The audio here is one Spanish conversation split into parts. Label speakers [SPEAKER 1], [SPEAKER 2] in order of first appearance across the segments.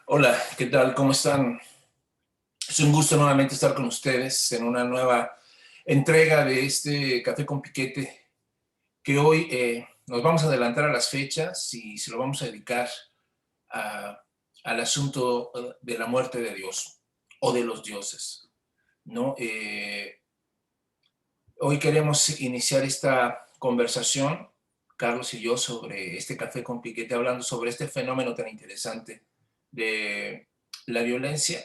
[SPEAKER 1] Hola, ¿qué tal? ¿Cómo están? Es un gusto nuevamente estar con ustedes en una nueva entrega de este Café con Piquete, que hoy nos vamos a adelantar a las fechas y se lo vamos a dedicar a- al asunto de la muerte de Dios o de los dioses, ¿no? Hoy queremos iniciar esta conversación, Carlos y yo, sobre este Café con Piquete, hablando sobre este fenómeno tan interesante de la violencia,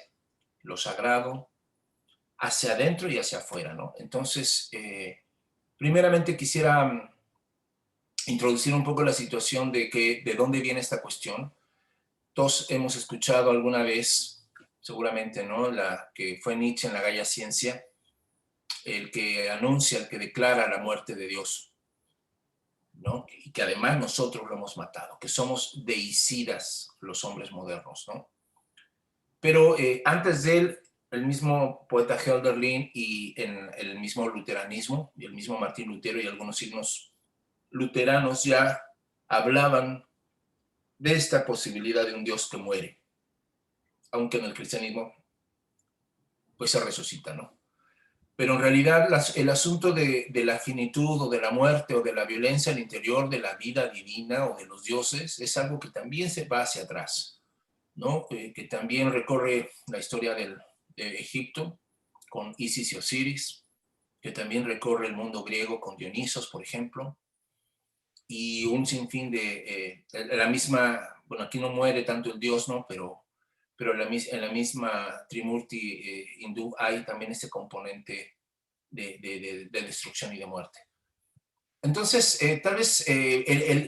[SPEAKER 1] lo sagrado, hacia adentro y hacia afuera, ¿no? Entonces, primeramente quisiera introducir un poco la situación de dónde viene esta cuestión. Todos hemos escuchado alguna vez, seguramente, ¿no? La que fue Nietzsche en La Gaya Ciencia, el que anuncia, el que declara la muerte de Dios, ¿no? Y que además nosotros lo hemos matado, que somos deicidas los hombres modernos, ¿no? Pero antes de él, el mismo poeta Hölderlin y en el mismo luteranismo, y el mismo Martín Lutero y algunos signos luteranos ya hablaban de esta posibilidad de un Dios que muere, aunque en el cristianismo pues se resucita, ¿no? Pero en realidad el asunto de la finitud o de la muerte o de la violencia al interior de la vida divina o de los dioses es algo que también se va hacia atrás, ¿no? Que también recorre la historia de Egipto con Isis y Osiris, que también recorre el mundo griego con Dionisos, por ejemplo, y un sinfín de la misma, bueno, aquí no muere tanto el dios, ¿no? Pero en la misma Trimurti hindú hay también este componente de destrucción y de muerte. Entonces, tal vez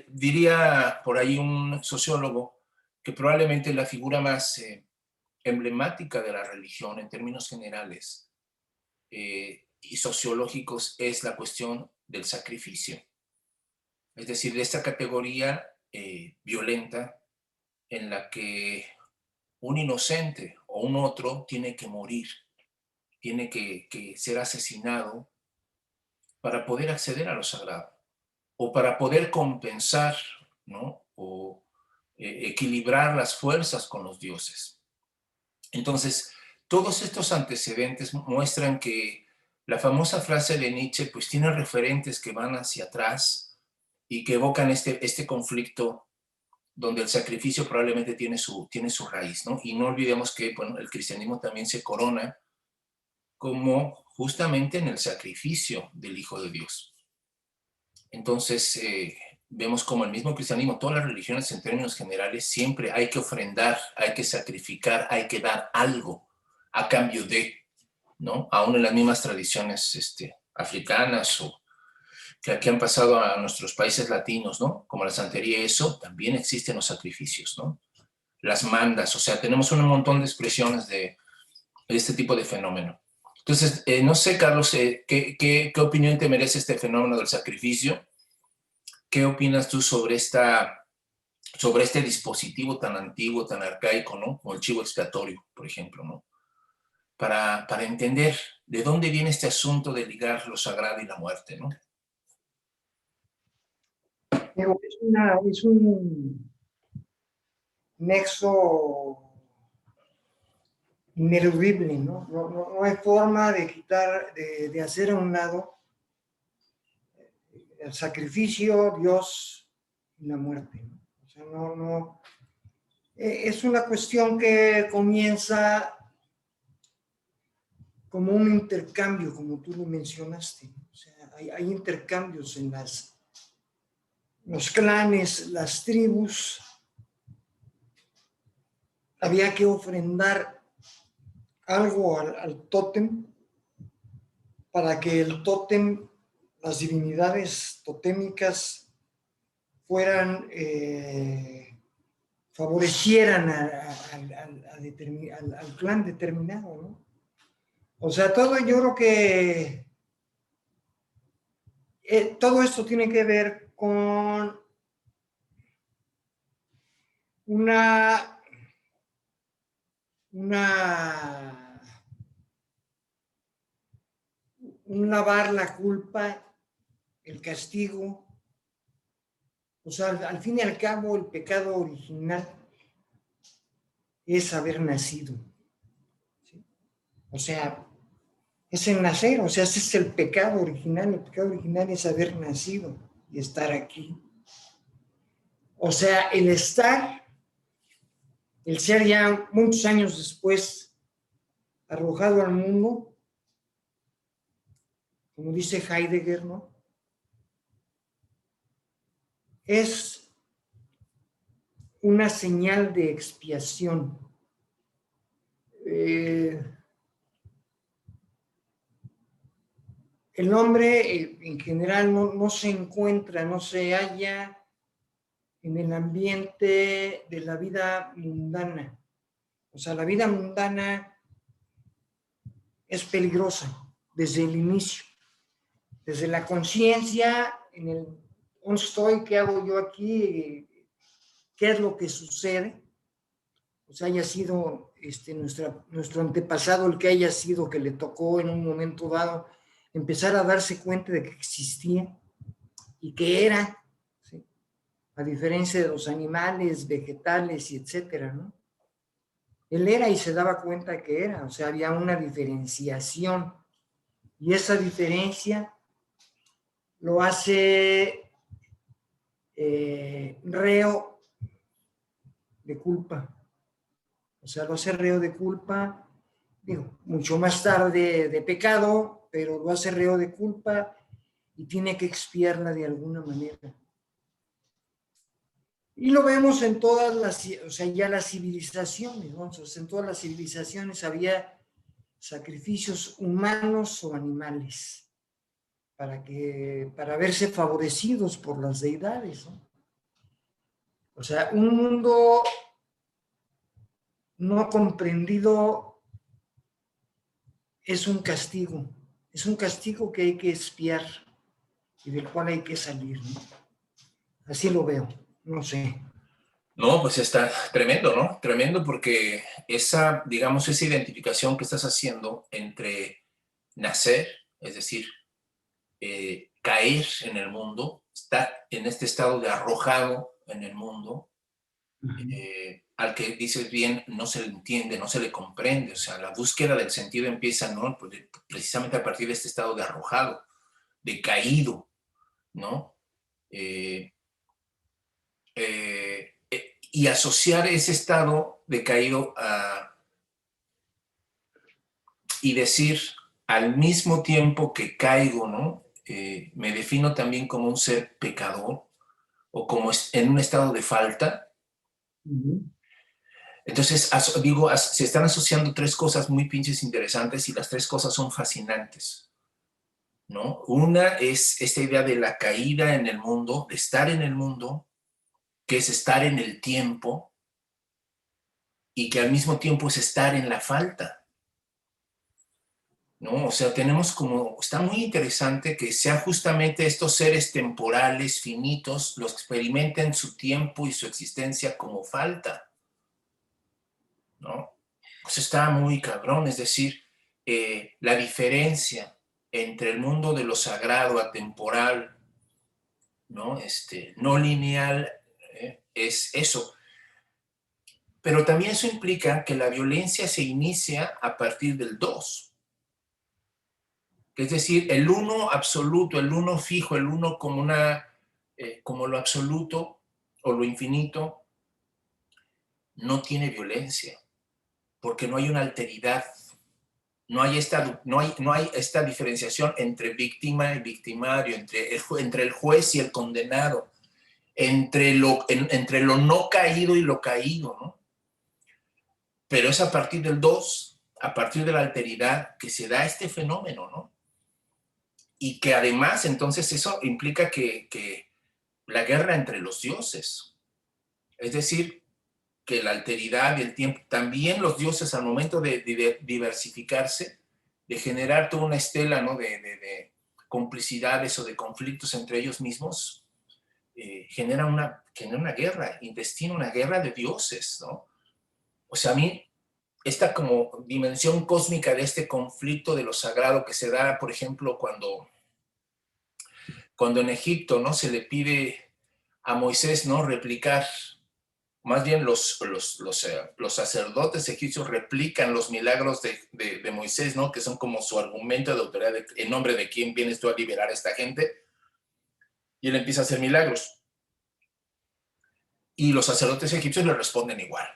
[SPEAKER 1] diría por ahí un sociólogo que probablemente la figura más emblemática de la religión en términos generales y sociológicos es la cuestión del sacrificio. Es decir, de esta categoría violenta en la que un inocente o un otro tiene que morir, tiene que ser asesinado para poder acceder a lo sagrado o para poder compensar, ¿no? O equilibrar las fuerzas con los dioses. Entonces, todos estos antecedentes muestran que la famosa frase de Nietzsche pues tiene referentes que van hacia atrás y que evocan este conflicto donde el sacrificio probablemente tiene su raíz, ¿no? Y no olvidemos que bueno, el cristianismo también se corona como justamente en el sacrificio del Hijo de Dios. Entonces, vemos como el mismo cristianismo, todas las religiones en términos generales, siempre hay que ofrendar, hay que sacrificar, hay que dar algo a cambio de, ¿no? Aún en las mismas tradiciones africanas o que aquí han pasado a nuestros países latinos, ¿no? Como la santería, eso, también existen los sacrificios, ¿no? Las mandas, o sea, tenemos un montón de expresiones de este tipo de fenómeno. Entonces, no sé, Carlos, ¿qué opinión te merece este fenómeno del sacrificio? ¿Qué opinas tú sobre este dispositivo tan antiguo, tan arcaico, ¿no? Como el chivo expiatorio, por ejemplo, ¿no? Para entender de dónde viene este asunto de ligar lo sagrado y la muerte, ¿no?
[SPEAKER 2] Es un nexo ineludible, ¿no? No hay forma de quitar, de hacer a un lado el sacrificio, Dios y la muerte, ¿no? O sea, es una cuestión que comienza como un intercambio, como tú lo mencionaste, ¿no? O sea, hay intercambios en los clanes, las tribus. Había que ofrendar algo al tótem para que el tótem, las divinidades totémicas fueran, favorecieran al clan determinado, ¿no? O sea, todo yo creo que todo esto tiene que ver con una, una un lavar la culpa, el castigo. O sea, al fin y al cabo, el pecado original es haber nacido. ¿Sí? O sea, es el nacer, o sea, ese es el pecado original. El pecado original es haber nacido y estar aquí. O sea, el estar, el ser ya muchos años después arrojado al mundo, como dice Heidegger, ¿no? Es una señal de expiación. Eh, el hombre en general no se encuentra, no se halla en el ambiente de la vida mundana. O sea, la vida mundana es peligrosa desde el inicio, desde la conciencia, en el dónde estoy, qué hago yo aquí, qué es lo que sucede. O sea, haya sido nuestro antepasado el que haya sido, que le tocó en un momento dado empezar a darse cuenta de que existía y que era, ¿sí? A diferencia de los animales, vegetales y etcétera, ¿no? Él era y se daba cuenta que era, o sea, había una diferenciación y esa diferencia lo hace reo de culpa, o sea, lo hace reo de culpa, digo, mucho más tarde de pecado, pero lo hace reo de culpa y tiene que expiarla de alguna manera. Y lo vemos en todas las, o sea, ya las civilizaciones, ¿no? Entonces, en todas las civilizaciones había sacrificios humanos o animales para verse favorecidos por las deidades, ¿no? O sea, un mundo no comprendido es un castigo que hay que expiar y del cual hay que salir, ¿no? Así lo veo, no sé.
[SPEAKER 1] No, pues está tremendo, ¿no? Tremendo porque esa, digamos, esa identificación que estás haciendo entre nacer, es decir, caer en el mundo, estar en este estado de arrojado en el mundo, al que dices bien, no se le entiende, no se le comprende, o sea, la búsqueda del sentido empieza, ¿no? Precisamente a partir de este estado de arrojado, de caído, ¿no? Eh, y asociar ese estado de caído y decir al mismo tiempo que caigo, ¿no? Me defino también como un ser pecador o como en un estado de falta. Entonces, digo, se están asociando tres cosas muy pinches interesantes y las tres cosas son fascinantes, ¿no? Una es esta idea de la caída en el mundo, de estar en el mundo, que es estar en el tiempo y que al mismo tiempo es estar en la falta, ¿no? O sea, tenemos como, está muy interesante que sean justamente estos seres temporales, finitos, los que experimenten su tiempo y su existencia como falta, ¿no? Pues está muy cabrón, es decir, la diferencia entre el mundo de lo sagrado, atemporal, ¿no? No lineal, es eso. Pero también eso implica que la violencia se inicia a partir del dos. Es decir, el uno absoluto, el uno fijo, el uno como, como lo absoluto o lo infinito, no tiene violencia, porque no hay una alteridad. No hay esta diferenciación entre víctima y victimario, entre el juez y el condenado, entre lo no caído y lo caído, ¿no? Pero es a partir del dos, a partir de la alteridad, que se da este fenómeno, ¿no? Y que además, entonces, eso implica que la guerra entre los dioses, es decir, que la alteridad y el tiempo, también los dioses al momento de diversificarse, de generar toda una estela, ¿no? de complicidades o de conflictos entre ellos mismos, genera una guerra intestina, una guerra de dioses, ¿no? O sea, a mí, esta como dimensión cósmica de este conflicto de lo sagrado que se da, por ejemplo, cuando en Egipto, ¿no? Se le pide a Moisés, ¿no? Replicar más bien los sacerdotes egipcios replican los milagros de Moisés, ¿no? Que son como su argumento de autoridad, en nombre de quién vienes tú a liberar a esta gente, y él empieza a hacer milagros. Y los sacerdotes egipcios le responden igual,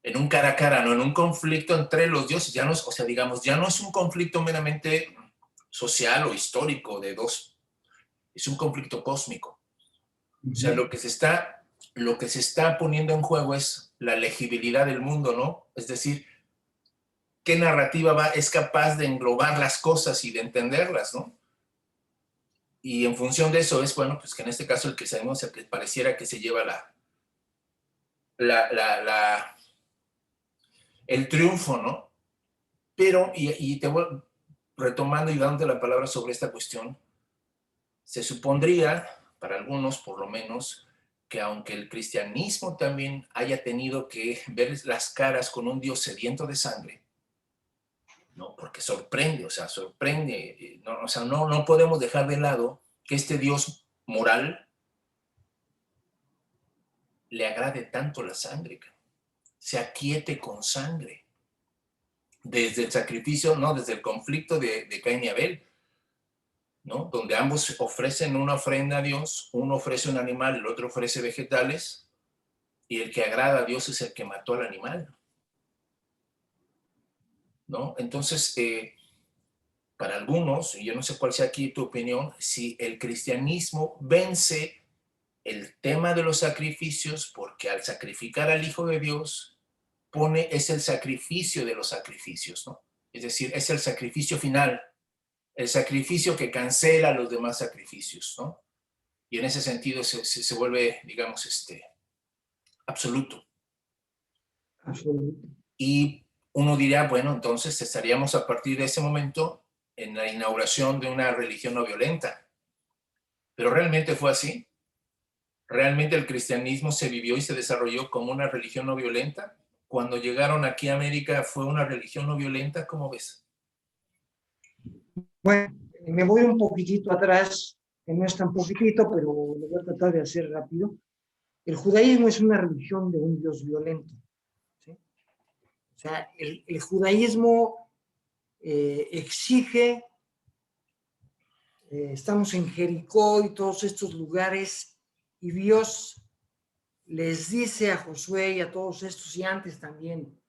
[SPEAKER 1] en un cara a cara, no en un conflicto entre los dioses, ya no es, o sea, digamos, ya no es un conflicto meramente social o histórico de dos, es un conflicto cósmico. O sea, lo que se está poniendo en juego es la legibilidad del mundo, ¿no? Es decir, qué narrativa es capaz de englobar las cosas y de entenderlas, ¿no? Y en función de eso es, bueno, pues que en este caso el cristianismo es el que pareciera que se lleva el triunfo, ¿no? Pero, y te voy retomando y dándote la palabra sobre esta cuestión, se supondría, para algunos por lo menos, que aunque el cristianismo también haya tenido que ver las caras con un Dios sediento de sangre, ¿no? Porque sorprende, o sea, sorprende, no, o sea, no podemos dejar de lado que este Dios moral le agrade tanto la sangre, se aquiete con sangre, desde el sacrificio, ¿no? Desde el conflicto de Caín y Abel, ¿no? Donde ambos ofrecen una ofrenda a Dios, uno ofrece un animal, el otro ofrece vegetales, y el que agrada a Dios es el que mató al animal, ¿no? Entonces, para algunos, y yo no sé cuál sea aquí tu opinión, si el cristianismo vence el tema de los sacrificios, porque al sacrificar al Hijo de Dios, es el sacrificio de los sacrificios, ¿no? Es decir, es el sacrificio final, el sacrificio que cancela los demás sacrificios, ¿no? Y en ese sentido se vuelve, digamos, absoluto.
[SPEAKER 2] Absoluto.
[SPEAKER 1] Y uno dirá, bueno, entonces estaríamos a partir de ese momento en la inauguración de una religión no violenta. Pero realmente fue así. ¿Realmente el cristianismo se vivió y se desarrolló como una religión no violenta? Cuando llegaron aquí a América, ¿fue una religión no violenta? ¿Cómo ves?
[SPEAKER 2] Bueno, me voy un poquitito atrás, que no es tan poquitito, pero lo voy a tratar de hacer rápido. El judaísmo es una religión de un Dios violento, ¿sí? O sea, el judaísmo exige, estamos en Jericó y todos estos lugares, y Dios les dice a Josué y a todos estos, y antes también,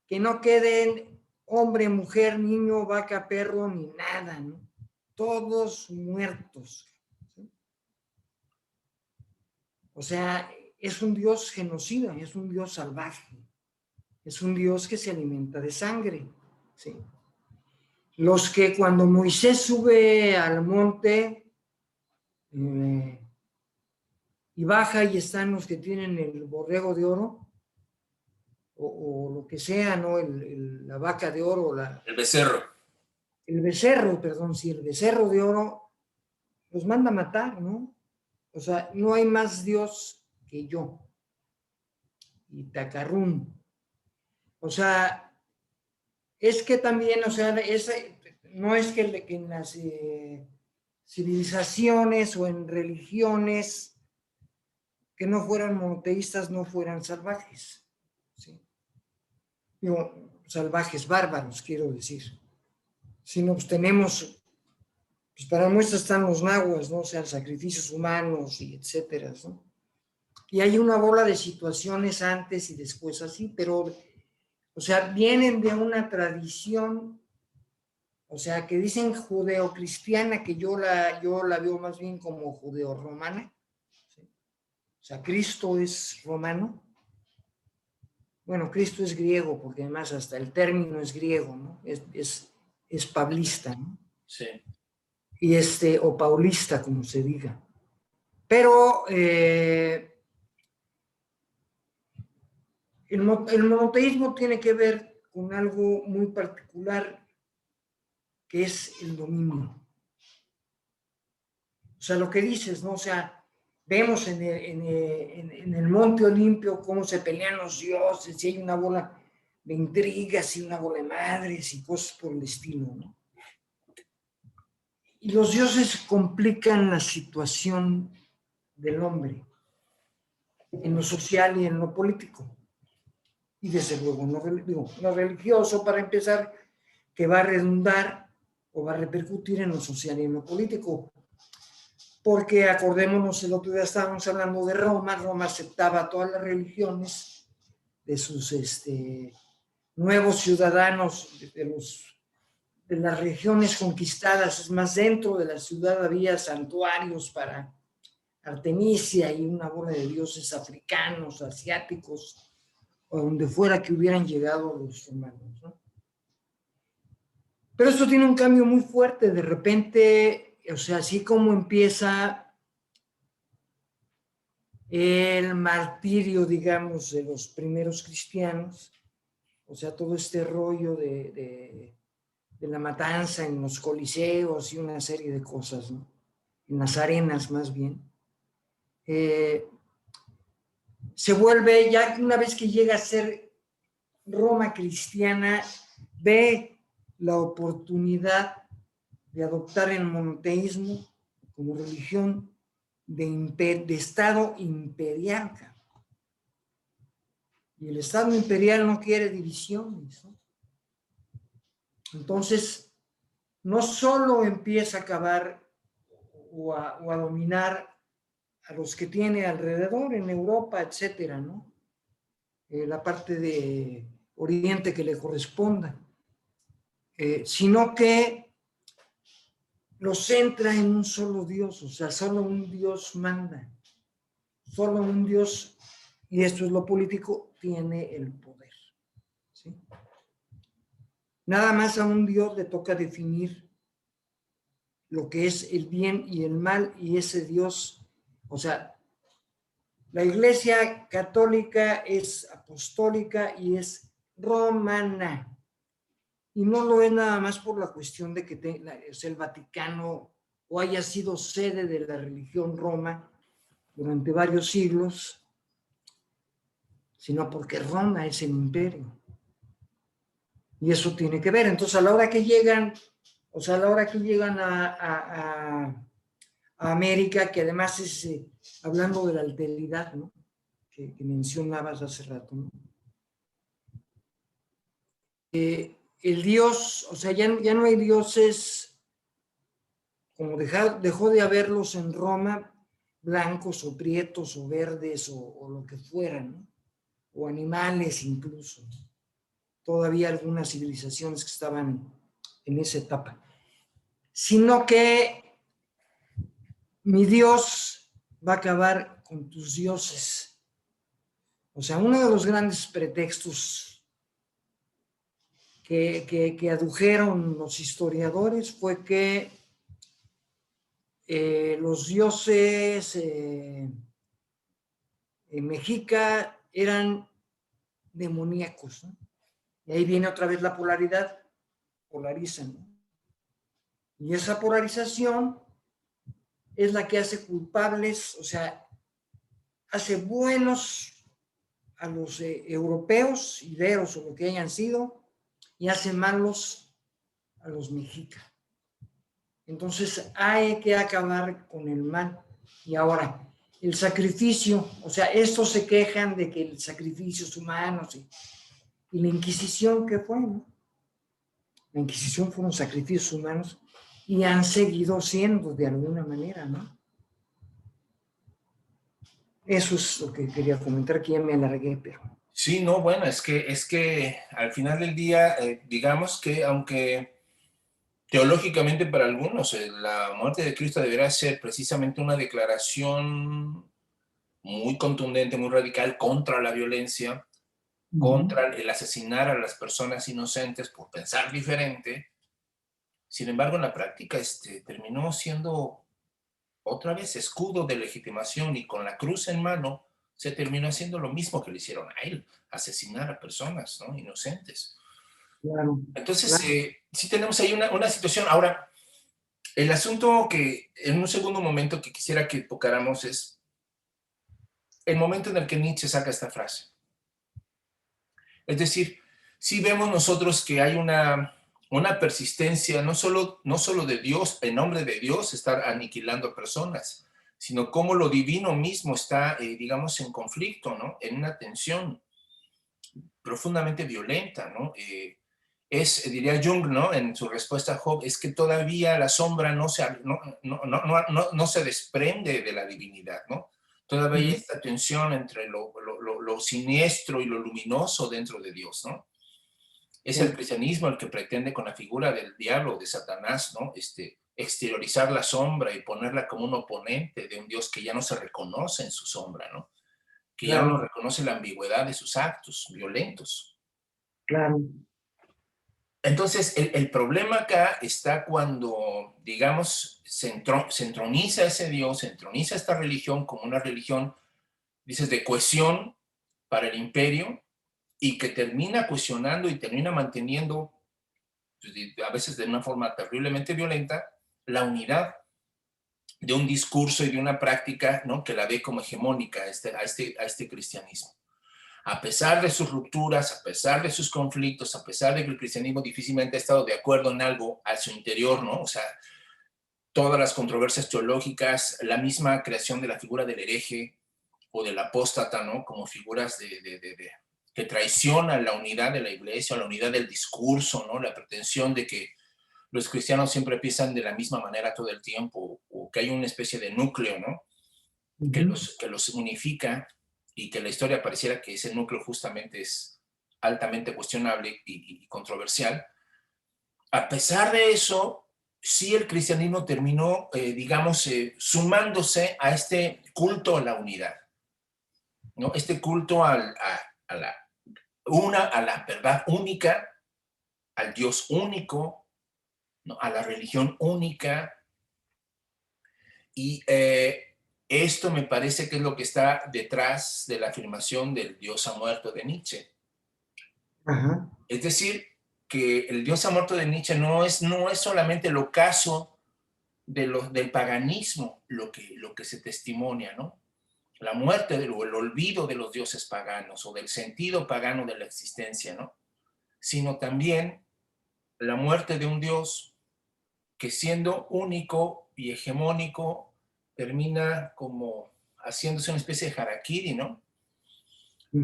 [SPEAKER 2] que no queden hombre, mujer, niño, vaca, perro, ni nada, ¿no? Todos muertos, ¿sí? O sea, es un Dios genocida, es un Dios salvaje, es un Dios que se alimenta de sangre, ¿sí? Los que cuando Moisés sube al monte y baja y están los que tienen el borrego de oro, o lo que sea, ¿no? La vaca de oro,
[SPEAKER 1] El becerro.
[SPEAKER 2] el becerro, perdón, sí, el becerro de oro, los manda a matar, ¿no? O sea, no hay más Dios que yo. Y tacarrún. O sea, es que también, o sea, no es que en las civilizaciones o en religiones que no fueran monoteístas no fueran salvajes, ¿sí? Digo, salvajes, bárbaros, quiero decir. Sino pues tenemos, pues para muestra están los nahuas, ¿no? O sea, sacrificios humanos y etcétera, ¿no? Y hay una bola de situaciones antes y después así, pero, o sea, vienen de una tradición, o sea, que dicen judeocristiana, que yo la veo más bien como judeo-romana, ¿sí? O sea, Cristo es romano. Bueno, Cristo es griego, porque además hasta el término es griego, ¿no? Es paulista, ¿no?
[SPEAKER 1] Sí.
[SPEAKER 2] Y o paulista, como se diga. Pero el monoteísmo tiene que ver con algo muy particular, que es el dominio. O sea, lo que dices, ¿no? O sea, vemos en el Monte Olimpio cómo se pelean los dioses, y hay una bola de intrigas y una bola de madres y cosas por el estilo, ¿no? Y los dioses complican la situación del hombre. en lo social y en lo político. Y desde luego no religioso, para empezar, que va a redundar o va a repercutir en lo social y en lo político. Porque acordémonos, el otro día estábamos hablando de Roma. Roma aceptaba todas las religiones de sus nuevos ciudadanos, de las regiones conquistadas. Es más, dentro de la ciudad había santuarios para Artemisia y una bola de dioses africanos, asiáticos, o donde fuera que hubieran llegado los romanos, ¿no? Pero esto tiene un cambio muy fuerte. De repente, o sea, así como empieza el martirio, digamos, de los primeros cristianos, o sea, todo este rollo de la matanza en los coliseos y una serie de cosas, ¿no? En las arenas más bien. Se vuelve, ya una vez que llega a ser Roma cristiana, ve la oportunidad de adoptar el monoteísmo como religión de Estado imperial. Y el Estado imperial no quiere divisiones, ¿no? Entonces, no solo empieza a acabar o a dominar a los que tiene alrededor en Europa, etcétera, ¿no? La parte de Oriente que le corresponda, sino que los centra en un solo Dios. O sea, solo un Dios manda, solo un Dios, y esto es lo político, tiene el poder, ¿sí? Nada más a un Dios le toca definir lo que es el bien y el mal, y ese Dios, o sea, la Iglesia católica es apostólica y es romana. Y no lo es nada más por la cuestión de que es el Vaticano o haya sido sede de la religión Roma durante varios siglos, sino porque Roma es el imperio. Y eso tiene que ver. Entonces, a la hora que llegan, o sea, a la hora que llegan a América, que además es, hablando de la alteridad, ¿no? Que mencionabas hace rato, ¿no? El Dios, o sea, ya no hay dioses, como dejó de haberlos en Roma, blancos o prietos o verdes o lo que fueran, ¿no? O animales incluso. Todavía algunas civilizaciones que estaban en esa etapa. Sino que mi Dios va a acabar con tus dioses. O sea, uno de los grandes pretextos que adujeron los historiadores fue que los dioses mexica eran demoníacos, ¿no? Y ahí viene otra vez la polaridad, polarizan, ¿no? Y esa polarización es la que hace culpables, o sea, hace buenos a los europeos, iberos o lo que hayan sido, y hace malos a los mexicas. Entonces hay que acabar con el mal. Y ahora, el sacrificio, o sea, estos se quejan de que el sacrificio es humano, y la Inquisición, ¿qué fue? ¿No? La Inquisición fueron sacrificios humanos y han seguido siendo de alguna manera, ¿no? Eso es lo que quería comentar, que ya me alargué, pero...
[SPEAKER 1] Sí, no, bueno, es que al final del día, digamos que aunque teológicamente para algunos la muerte de Cristo deberá ser precisamente una declaración muy contundente, muy radical contra la violencia, contra el asesinar a las personas inocentes por pensar diferente. Sin embargo, en la práctica terminó siendo otra vez escudo de legitimación, y con la cruz en mano se terminó haciendo lo mismo que le hicieron a él, asesinar a personas, ¿no? Inocentes.
[SPEAKER 2] Claro,
[SPEAKER 1] Entonces,
[SPEAKER 2] claro.
[SPEAKER 1] sí tenemos ahí una situación. Ahora, el asunto que en un segundo momento que quisiera que tocáramos es el momento en el que Nietzsche saca esta frase. Es decir, sí vemos nosotros que hay una persistencia, no solo de Dios, en nombre de Dios, estar aniquilando personas, sino cómo lo divino mismo está, digamos, en conflicto, ¿no? En una tensión profundamente violenta, ¿no? Diría Jung, ¿no? En su respuesta a Job, es que todavía la sombra no se desprende de la divinidad, ¿no? Todavía hay esta tensión entre lo siniestro y lo luminoso dentro de Dios, ¿no? Es el cristianismo el que pretende con la figura del diablo, de Satanás, ¿no? Exteriorizar la sombra y ponerla como un oponente de un Dios que ya no se reconoce en su sombra, ¿no? Que ya no reconoce la ambigüedad de sus actos violentos.
[SPEAKER 2] Claro.
[SPEAKER 1] Entonces, el problema acá está cuando, digamos, se entroniza ese Dios, se entroniza esta religión como una religión, dices, de cohesión para el imperio, y que termina cuestionando y termina manteniendo, a veces de una forma terriblemente violenta, la unidad de un discurso y de una práctica, ¿no? Que la ve como hegemónica a este cristianismo. A pesar de sus rupturas, a pesar de sus conflictos, a pesar de que el cristianismo difícilmente ha estado de acuerdo en algo a su interior, ¿no? O sea, todas las controversias teológicas, la misma creación de la figura del hereje o del apóstata, ¿no? Como figuras que traicionan la unidad de la iglesia, la unidad del discurso, ¿no? La pretensión de que los cristianos siempre piensan de la misma manera todo el tiempo, o que hay una especie de núcleo, ¿no? Que los unifica, y que la historia pareciera que ese núcleo justamente es altamente cuestionable y controversial. A pesar de eso, sí el cristianismo terminó, digamos, sumándose a este culto a la unidad, ¿no? Este culto a la verdad única, al Dios único, ¿no? A la religión única. Y esto me parece que es lo que está detrás de la afirmación del Dios ha muerto de Nietzsche.
[SPEAKER 2] Ajá.
[SPEAKER 1] Es decir, que el Dios ha muerto de Nietzsche no es solamente el ocaso del paganismo lo que se testimonia, ¿no? La muerte o el olvido de los dioses paganos o del sentido pagano de la existencia, ¿no? Sino también la muerte de un Dios que, siendo único y hegemónico, termina como haciéndose una especie de harakiri, ¿no?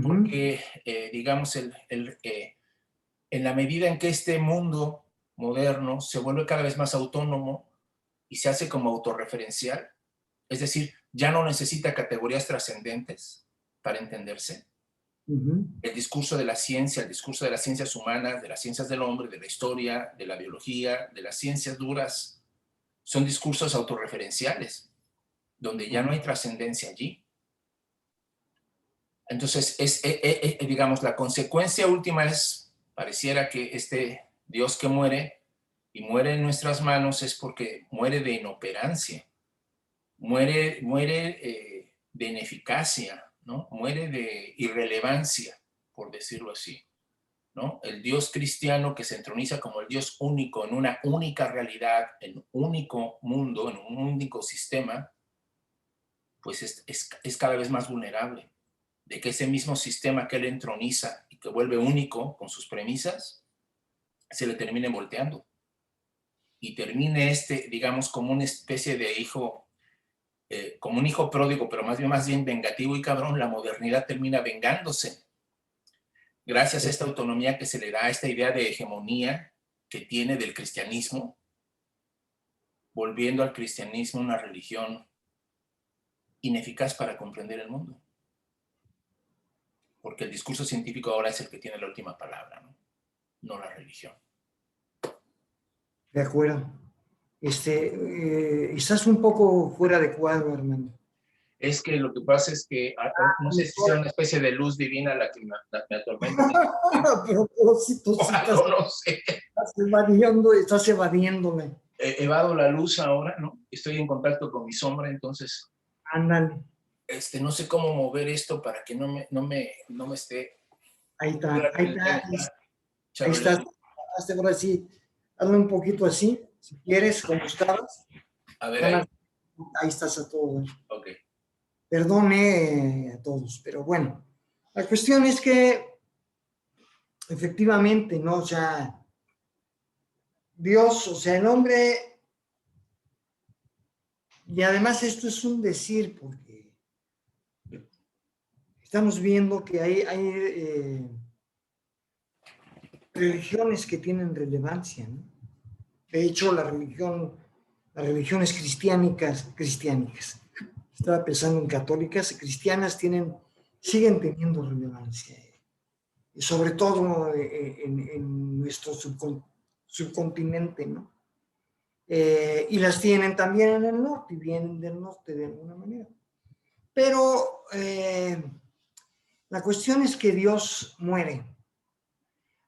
[SPEAKER 1] Porque, digamos, en la medida en que este mundo moderno se vuelve cada vez más autónomo y se hace como autorreferencial, es decir, ya no necesita categorías trascendentes para entenderse. El discurso de la ciencia, el discurso de las ciencias humanas, de las ciencias del hombre, de la historia, de la biología, de las ciencias duras, son discursos autorreferenciales, donde ya no hay trascendencia allí. Entonces, digamos, la consecuencia última es, pareciera que este Dios que muere y muere en nuestras manos es porque muere de inoperancia, muere de ineficacia, ¿no? Muere de irrelevancia, por decirlo así, ¿no? El Dios cristiano que se entroniza como el Dios único en una única realidad, en un único mundo, en un único sistema, pues es cada vez más vulnerable de que ese mismo sistema que él entroniza y que vuelve único con sus premisas, se le termine volteando y termine digamos, como una especie de hijo, como un hijo pródigo, pero más bien vengativo y cabrón. La modernidad termina vengándose gracias a esta autonomía que se le da, a esta idea de hegemonía que tiene del cristianismo, volviendo al cristianismo una religión ineficaz para comprender el mundo. Porque el discurso científico ahora es el que tiene la última palabra, no la religión.
[SPEAKER 2] De acuerdo. Estás un poco fuera de cuadro, Armando.
[SPEAKER 1] Es que lo que pasa es que no sé si sea una especie de luz divina la que me atormenta.
[SPEAKER 2] A propósito, sí
[SPEAKER 1] no sé.
[SPEAKER 2] Estás evadiéndome.
[SPEAKER 1] Evado la luz ahora, ¿no? Estoy en contacto con mi sombra, entonces.
[SPEAKER 2] Ándale.
[SPEAKER 1] No sé cómo mover esto para que no me esté.
[SPEAKER 2] Ahí está, ahí está. Ahí estás. Ahora sí, hazme un poquito así, si quieres, como estabas.
[SPEAKER 1] A ver, ahí
[SPEAKER 2] estás a todo.
[SPEAKER 1] Ok.
[SPEAKER 2] Perdone a todos, pero bueno, la cuestión es que efectivamente, ¿no? O sea, Dios, o sea, el hombre Y además esto es un decir, porque estamos viendo que hay religiones que tienen relevancia, ¿no? De hecho, las religiones cristiánicas, estaba pensando en católicas, cristianas siguen teniendo relevancia, y sobre todo en nuestro subcontinente, ¿no? Y las tienen también en el norte, y vienen del norte de alguna manera. Pero la cuestión es que Dios muere.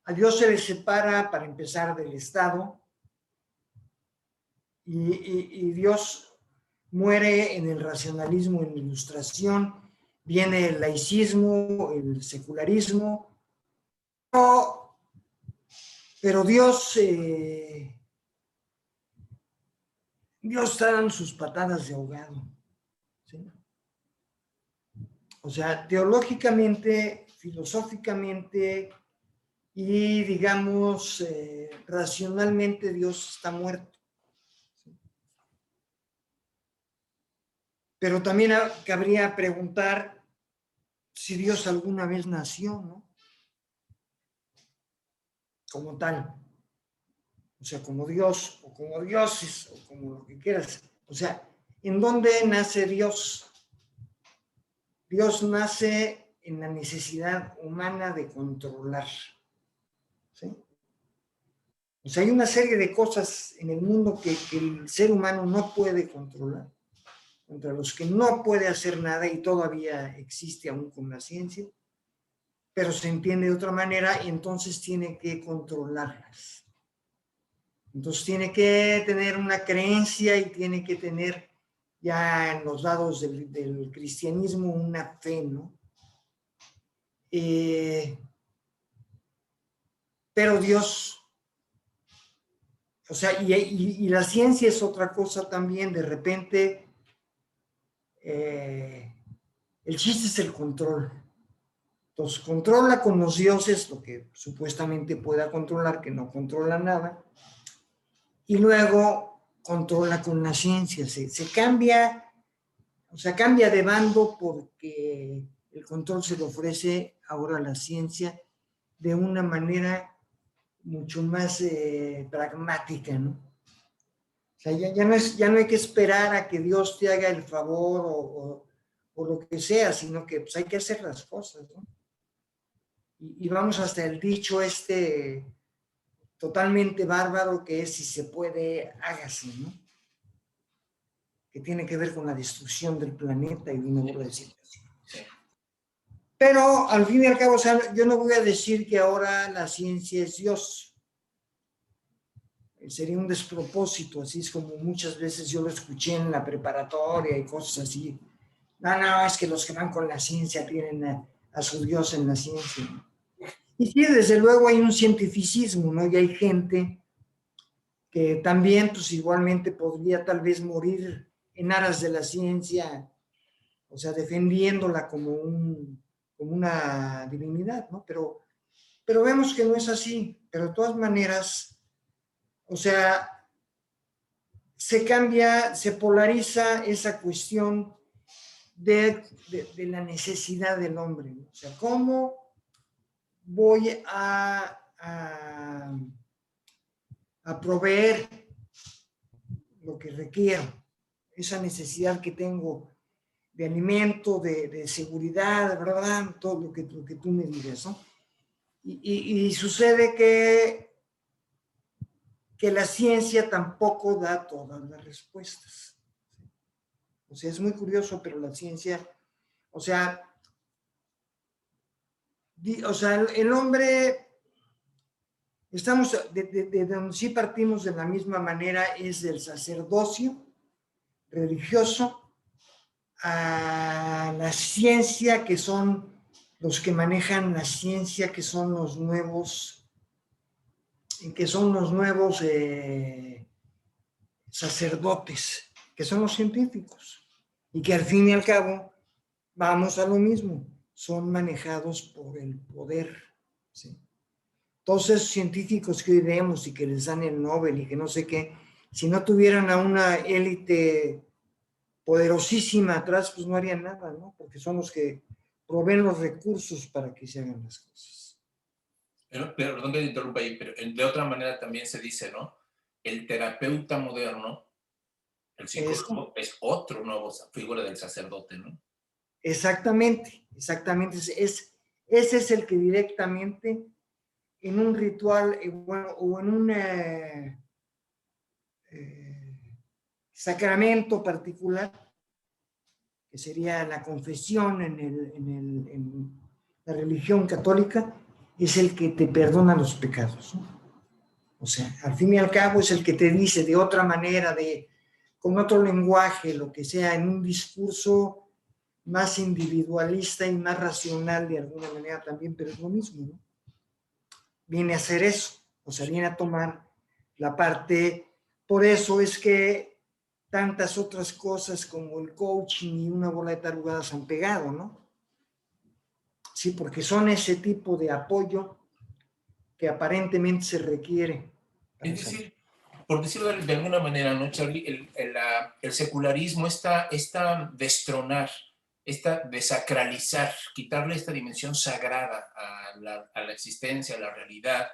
[SPEAKER 2] A Dios se le separa, para empezar, del Estado, y Dios muere en el racionalismo, en la ilustración, viene el laicismo, el secularismo, pero Dios está dando sus patadas de ahogado, ¿sí? O sea, teológicamente, filosóficamente y, digamos, racionalmente, Dios está muerto. Pero también cabría preguntar si Dios alguna vez nació, ¿no? Como tal. O sea, como Dios, o como dioses, o como lo que quieras. O sea, ¿en dónde nace Dios? Dios nace en la necesidad humana de controlar, ¿sí? O sea, hay una serie de cosas en el mundo que el ser humano no puede controlar, contra los que no puede hacer nada, y todavía existe aún con la ciencia, pero se entiende de otra manera, y entonces tiene que controlarlas. Entonces tiene que tener una creencia, y tiene que tener ya en los lados del cristianismo una fe, ¿no? Pero Dios, o sea, y la ciencia es otra cosa también. De repente, el chiste es el control. Entonces controla con los dioses lo que supuestamente pueda controlar, que no controla nada, y luego controla con la ciencia. Se cambia, o sea, cambia de bando, porque el control se le ofrece ahora a la ciencia de una manera mucho más pragmática, ¿no? O sea, ya no hay que esperar a que Dios te haga el favor o lo que sea, sino que pues hay que hacer las cosas, ¿no? Y vamos hasta el dicho totalmente bárbaro, que es: si se puede, hágase, ¿no? Que tiene que ver con la destrucción del planeta y de una bola de situación. Pero al fin y al cabo, o sea, yo no voy a decir que ahora la ciencia es Dios. Sería un despropósito, así es como muchas veces yo lo escuché en la preparatoria y cosas así. No, es que los que van con la ciencia tienen a su Dios en la ciencia. Y sí, desde luego hay un cientificismo, ¿no? Y hay gente que también, pues igualmente podría tal vez morir en aras de la ciencia, o sea, defendiéndola como una divinidad, ¿no? Pero vemos que no es así. Pero de todas maneras, o sea, se polariza esa cuestión de la necesidad del hombre, ¿no? O sea, ¿cómo voy a proveer lo que requiero? Esa necesidad que tengo de alimento, de seguridad, ¿verdad? Todo lo que tú me digas, ¿no? Y sucede que la ciencia tampoco da todas las respuestas. O sea, es muy curioso, pero la ciencia, o sea, el hombre, estamos, de donde sí partimos de la misma manera, es del sacerdocio religioso a la ciencia, que son los que manejan la ciencia, que son los nuevos sacerdotes, que son los científicos, y que al fin y al cabo vamos a lo mismo, son manejados por el poder, ¿sí? Todos esos científicos que hoy vemos y que les dan el Nobel y que no sé qué, si no tuvieran a una élite poderosísima atrás, pues no harían nada, ¿no? Porque son los que proveen los recursos para que se hagan las cosas.
[SPEAKER 1] Pero perdón que te interrumpa ahí, pero de otra manera también se dice, ¿no? El terapeuta moderno, el
[SPEAKER 2] Eso,
[SPEAKER 1] psicólogo, es otro nuevo figura del sacerdote, ¿no?
[SPEAKER 2] exactamente, exactamente. Ese es el que directamente en un ritual bueno, o en un sacramento particular, que sería la confesión en la religión católica, es el que te perdona los pecados, ¿no? O sea, al fin y al cabo es el que te dice de otra manera, con otro lenguaje, lo que sea, en un discurso más individualista y más racional de alguna manera también, pero es lo mismo, ¿no? Viene a hacer eso, o sea, viene a tomar la parte, por eso es que tantas otras cosas como el coaching y una bola de tarugadas han pegado, ¿no? Sí, porque son ese tipo de apoyo que aparentemente se requiere
[SPEAKER 1] Es
[SPEAKER 2] para salir.
[SPEAKER 1] decir, por decirlo de alguna manera, ¿no, Charlie? El secularismo está destronar, está desacralizar, quitarle esta dimensión sagrada a la existencia, a la realidad,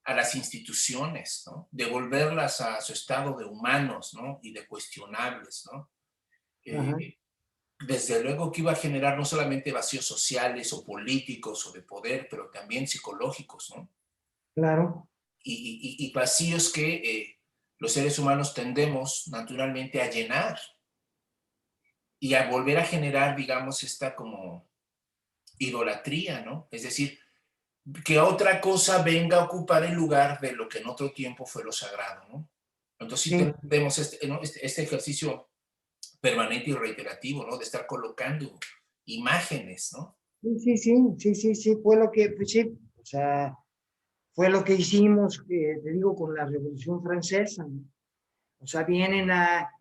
[SPEAKER 1] a las instituciones, ¿no? Devolverlas a su estado de humanos, ¿no? Y de cuestionables, ¿no?
[SPEAKER 2] Ajá,
[SPEAKER 1] Desde luego que iba a generar no solamente vacíos sociales o políticos o de poder, pero también psicológicos, ¿no?
[SPEAKER 2] claro.
[SPEAKER 1] Y vacíos que los seres humanos tendemos naturalmente a llenar y a volver a generar, digamos, esta como idolatría, ¿no? Es decir, que otra cosa venga a ocupar el lugar de lo que en otro tiempo fue lo sagrado, ¿no? Entonces sí
[SPEAKER 2] Sí,
[SPEAKER 1] tenemos ¿no? Este ejercicio permanente y reiterativo, ¿no? De estar colocando imágenes, ¿no?
[SPEAKER 2] sí, fue lo que, pues sí, o sea, fue lo que hicimos, te digo, con la Revolución Francesa, ¿no? O sea, viene la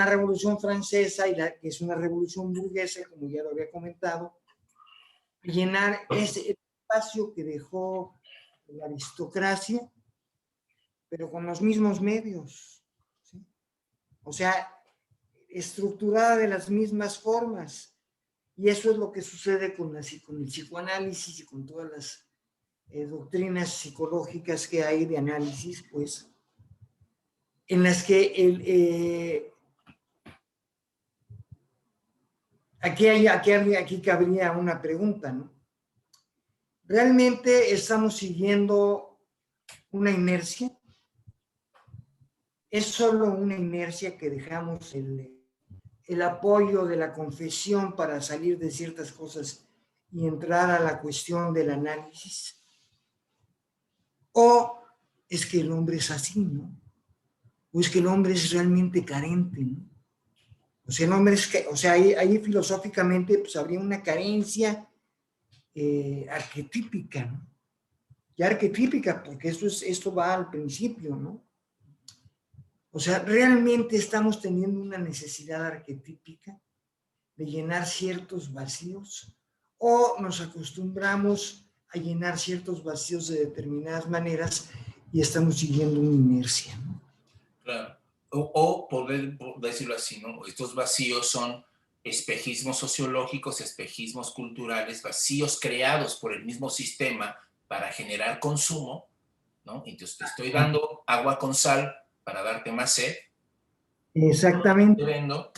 [SPEAKER 2] Revolución Francesa, que es una revolución burguesa, como ya lo había comentado, a llenar ese espacio que dejó la aristocracia, pero con los mismos medios, ¿sí? O sea, estructurada de las mismas formas. Y eso es lo que sucede con el psicoanálisis y con todas las doctrinas psicológicas que hay de análisis, pues, en las que aquí cabría una pregunta, ¿no? ¿Realmente estamos siguiendo una inercia? ¿Es solo una inercia que dejamos el apoyo de la confesión para salir de ciertas cosas y entrar a la cuestión del análisis? ¿O es que el hombre es así, ¿no? ¿O es que el hombre es realmente carente, ¿no? O sea, el hombre es que, o sea, ahí filosóficamente pues habría una carencia arquetípica, ¿no? Ya arquetípica, porque esto va al principio, ¿no? O sea, realmente estamos teniendo una necesidad arquetípica de llenar ciertos vacíos o nos acostumbramos a llenar ciertos vacíos de determinadas maneras y estamos siguiendo una inercia, ¿no?
[SPEAKER 1] Claro. O poder decirlo así, ¿no? Estos vacíos son espejismos sociológicos, espejismos culturales, vacíos creados por el mismo sistema para generar consumo, ¿no? Entonces te estoy dando agua con sal para darte más sed, te
[SPEAKER 2] Exactamente,
[SPEAKER 1] vendo,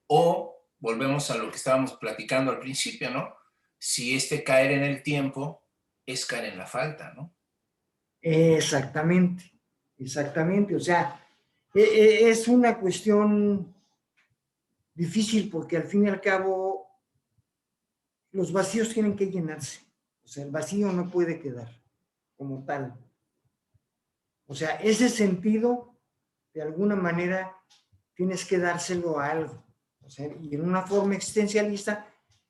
[SPEAKER 1] o volvemos a lo que estábamos platicando al principio, ¿no? Si este caer en el tiempo es caer en la falta, ¿no?
[SPEAKER 2] exactamente, exactamente. O sea, es una cuestión difícil porque al fin y al cabo los vacíos tienen que llenarse. O sea, el vacío no puede quedar como tal. O sea, ese sentido, de alguna manera, tienes que dárselo a algo. O sea, y en una forma existencialista,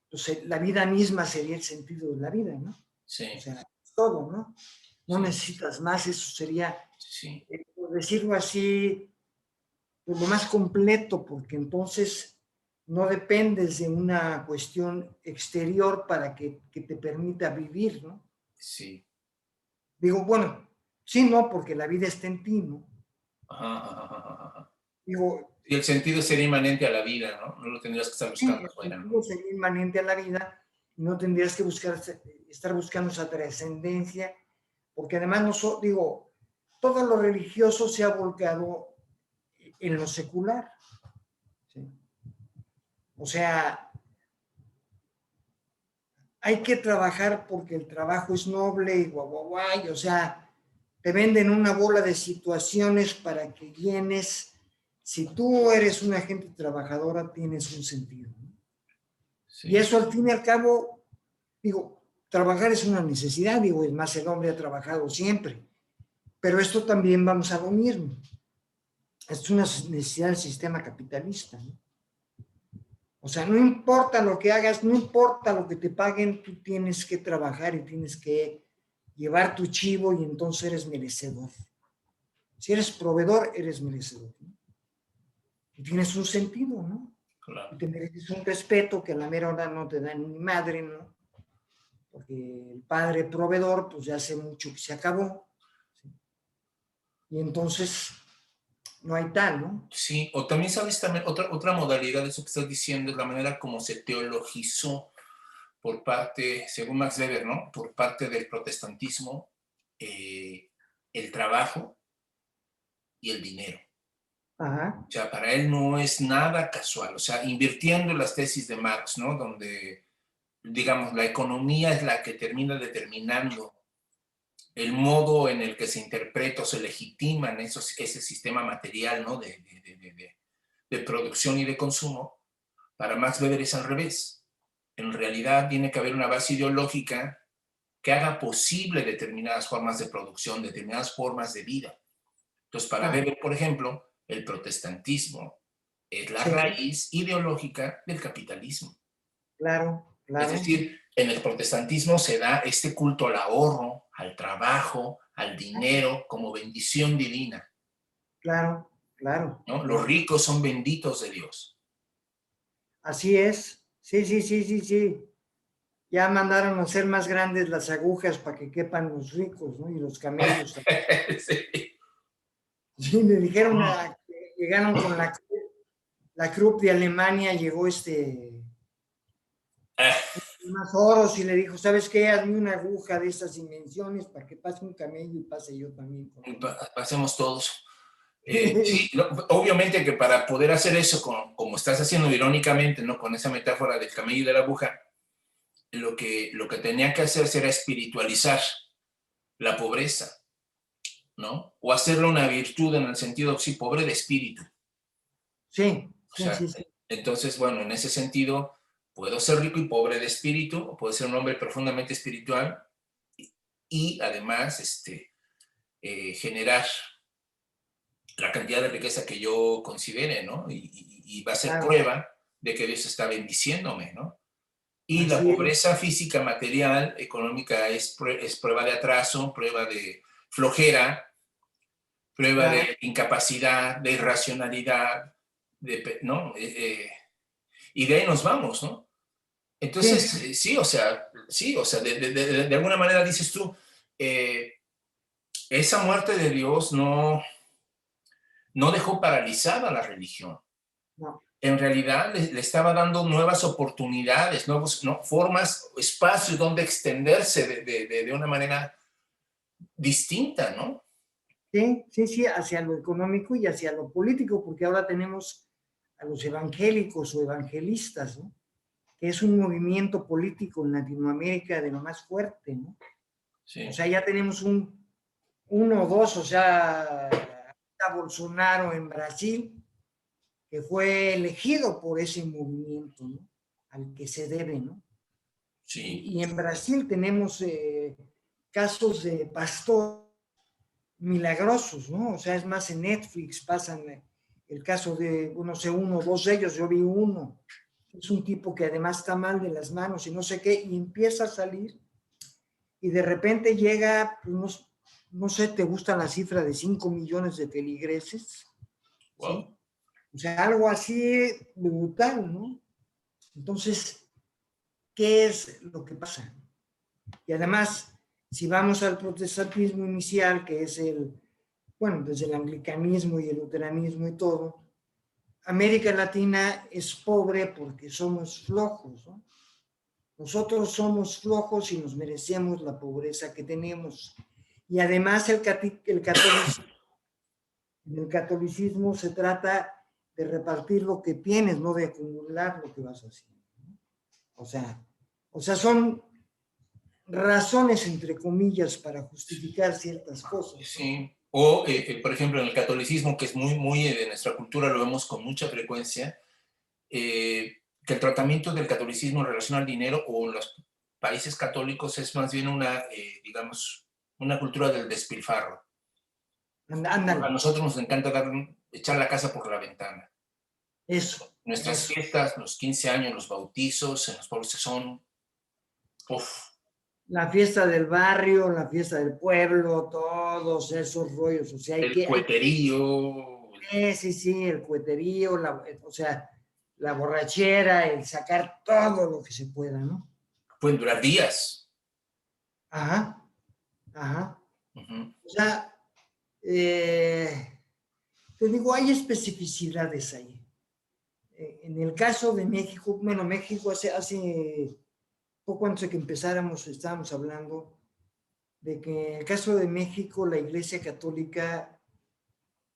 [SPEAKER 2] pues la vida misma sería el sentido de la vida, ¿no?
[SPEAKER 1] Sí,
[SPEAKER 2] O sea, todo, ¿no? No
[SPEAKER 1] sí,
[SPEAKER 2] necesitas más, eso sería,
[SPEAKER 1] sí,
[SPEAKER 2] por decirlo así, pues lo más completo, porque entonces no dependes de una cuestión exterior para que te permita vivir, ¿no?
[SPEAKER 1] sí.
[SPEAKER 2] Digo, bueno, sí, no, porque la vida está en ti, ¿no?
[SPEAKER 1] Ajá, ajá, ajá, ajá.
[SPEAKER 2] Digo,
[SPEAKER 1] Y el sentido sería inmanente a la vida, ¿no? No lo tendrías que estar
[SPEAKER 2] Sí,
[SPEAKER 1] buscando
[SPEAKER 2] el
[SPEAKER 1] afuera, ¿no?
[SPEAKER 2] sentido sería inmanente a la vida, no tendrías que estar buscando esa trascendencia, porque además, no digo, todo lo religioso se ha volcado en lo secular. ¿Sí? O sea, hay que trabajar porque el trabajo es noble y guay, o sea, te venden una bola de situaciones para que llenes. Si tú eres una gente trabajadora, tienes un sentido, ¿no? Y
[SPEAKER 1] Sí,
[SPEAKER 2] eso al fin y al cabo, digo, trabajar es una necesidad, digo, es más, el hombre ha trabajado siempre, pero esto también vamos a lo mismo. Esto es una necesidad del sistema capitalista, ¿no? O sea, no importa lo que hagas, no importa lo que te paguen, tú tienes que trabajar y tienes que llevar tu chivo y entonces eres merecedor. Si eres proveedor, eres merecedor, ¿no? Y tienes un sentido, ¿no? Y
[SPEAKER 1] claro.
[SPEAKER 2] te mereces un respeto que a la mera hora no te da ni madre, ¿no? Porque el padre proveedor, pues ya hace mucho que se acabó, ¿sí? Y entonces no hay tal, ¿no?
[SPEAKER 1] Sí, o también sabes, también otra modalidad de eso que estás diciendo es la manera como se teologizó por parte, según Max Weber, ¿no? Por parte del protestantismo, eh, el trabajo y el dinero.
[SPEAKER 2] Ajá.
[SPEAKER 1] O sea, para él no es nada casual. O sea, invirtiendo en las tesis de Marx, ¿no? Donde, digamos, la economía es la que termina determinando el modo en el que se interpreta o se legitiman ese sistema material, ¿no? De producción y de consumo. Para Max Weber es al revés. En realidad tiene que haber una base ideológica que haga posible determinadas formas de producción, determinadas formas de vida. Entonces, para
[SPEAKER 2] Ah,
[SPEAKER 1] Weber, por ejemplo, el protestantismo es la
[SPEAKER 2] sí,
[SPEAKER 1] raíz ideológica del capitalismo.
[SPEAKER 2] claro,
[SPEAKER 1] Es
[SPEAKER 2] claro,
[SPEAKER 1] decir, en el protestantismo se da este culto al ahorro, al trabajo, al dinero como bendición divina,
[SPEAKER 2] claro, claro,
[SPEAKER 1] ¿no? Los
[SPEAKER 2] claro.
[SPEAKER 1] ricos son benditos de Dios.
[SPEAKER 2] Así es. Sí, sí, sí, sí, sí. Ya mandaron a hacer más grandes las agujas para que quepan los ricos, ¿no? Y los camellos.
[SPEAKER 1] Sí.
[SPEAKER 2] Sí, le dijeron llegaron con la Krupp de Alemania, llegó más oros y le dijo, ¿sabes qué? Hazme una aguja de estas dimensiones para que pase un camello y pase yo también con la mía.
[SPEAKER 1] Pasemos todos. Sí, no, obviamente que para poder hacer eso, como estás haciendo irónicamente, ¿no? Con esa metáfora del camello y de la aguja, lo que tenía que hacerse era espiritualizar la pobreza, ¿no? O hacerlo una virtud en el sentido, sí, pobre de espíritu.
[SPEAKER 2] Sí,
[SPEAKER 1] O
[SPEAKER 2] sí,
[SPEAKER 1] sea,
[SPEAKER 2] sí, sí.
[SPEAKER 1] entonces, bueno, en ese sentido, puedo ser rico y pobre de espíritu, o puedo ser un hombre profundamente espiritual y además generar la cantidad de riqueza que yo considere, ¿no? Y va a ser
[SPEAKER 2] Claro,
[SPEAKER 1] prueba de que Dios está bendiciéndome, ¿no? Y la
[SPEAKER 2] así es.
[SPEAKER 1] pobreza física, material, económica es prueba de atraso, prueba de flojera, prueba
[SPEAKER 2] Claro,
[SPEAKER 1] de incapacidad, de irracionalidad, ¿no? Y de ahí nos vamos, ¿no?
[SPEAKER 2] sí,
[SPEAKER 1] Entonces, sí, o sea, de alguna manera dices tú, eh, esa muerte de Dios no dejó paralizada la religión.
[SPEAKER 2] no.
[SPEAKER 1] En realidad le estaba dando nuevas oportunidades, nuevas, ¿no? Formas, espacios donde extenderse de una manera distinta, ¿no?
[SPEAKER 2] Sí, sí, sí, hacia lo económico y hacia lo político, porque ahora tenemos a los evangélicos o evangelistas, ¿no? Que es un movimiento político en Latinoamérica de lo más fuerte, ¿no? O
[SPEAKER 1] Sí,
[SPEAKER 2] sea, ya tenemos uno o dos, o sea, está Bolsonaro en Brasil, que fue elegido por ese movimiento, ¿no? Al que se debe, ¿no?
[SPEAKER 1] sí,
[SPEAKER 2] Y en Brasil tenemos casos de pastor milagrosos, ¿no? O sea, es más, en Netflix pasan el caso de, no sé, uno o dos de ellos, yo vi uno. Es un tipo que además está mal de las manos y no sé qué, y empieza a salir y de repente llega, pues, no sé, ¿te gusta la cifra de 5 millones de feligreses?
[SPEAKER 1] wow.
[SPEAKER 2] ¿Sí? O sea, algo así brutal, ¿no? Entonces, ¿qué es lo que pasa? Y además, si vamos al protestantismo inicial, que es bueno, desde el anglicanismo y el luteranismo y todo, América Latina es pobre porque somos flojos, ¿no? Nosotros somos flojos y nos merecemos la pobreza que tenemos. Y además en el catolicismo se trata de repartir lo que tienes, no de acumular lo que vas haciendo. O sea, son razones, entre comillas, para justificar ciertas cosas, ¿no?
[SPEAKER 1] Sí. O, por ejemplo, en el catolicismo, que es muy de nuestra cultura, lo vemos con mucha frecuencia, que el tratamiento del catolicismo en relación al dinero o en los países católicos es más bien digamos, una cultura del despilfarro.
[SPEAKER 2] Ándale.
[SPEAKER 1] A nosotros nos encanta echar la casa por la ventana.
[SPEAKER 2] Eso.
[SPEAKER 1] Nuestras fiestas, los 15 años, los bautizos, en los pueblos son,
[SPEAKER 2] la fiesta del barrio, la fiesta del pueblo, todos esos rollos. O sea,
[SPEAKER 1] el cueterío.
[SPEAKER 2] Sí, el cueterío, o sea, la borrachera, el sacar todo lo que se pueda, ¿no?
[SPEAKER 1] Pueden durar días.
[SPEAKER 2] Ajá. O sea, te digo, hay especificidades ahí. En el caso de México, bueno, México hace poco antes de que empezáramos, estábamos hablando de que en el caso de México, la Iglesia Católica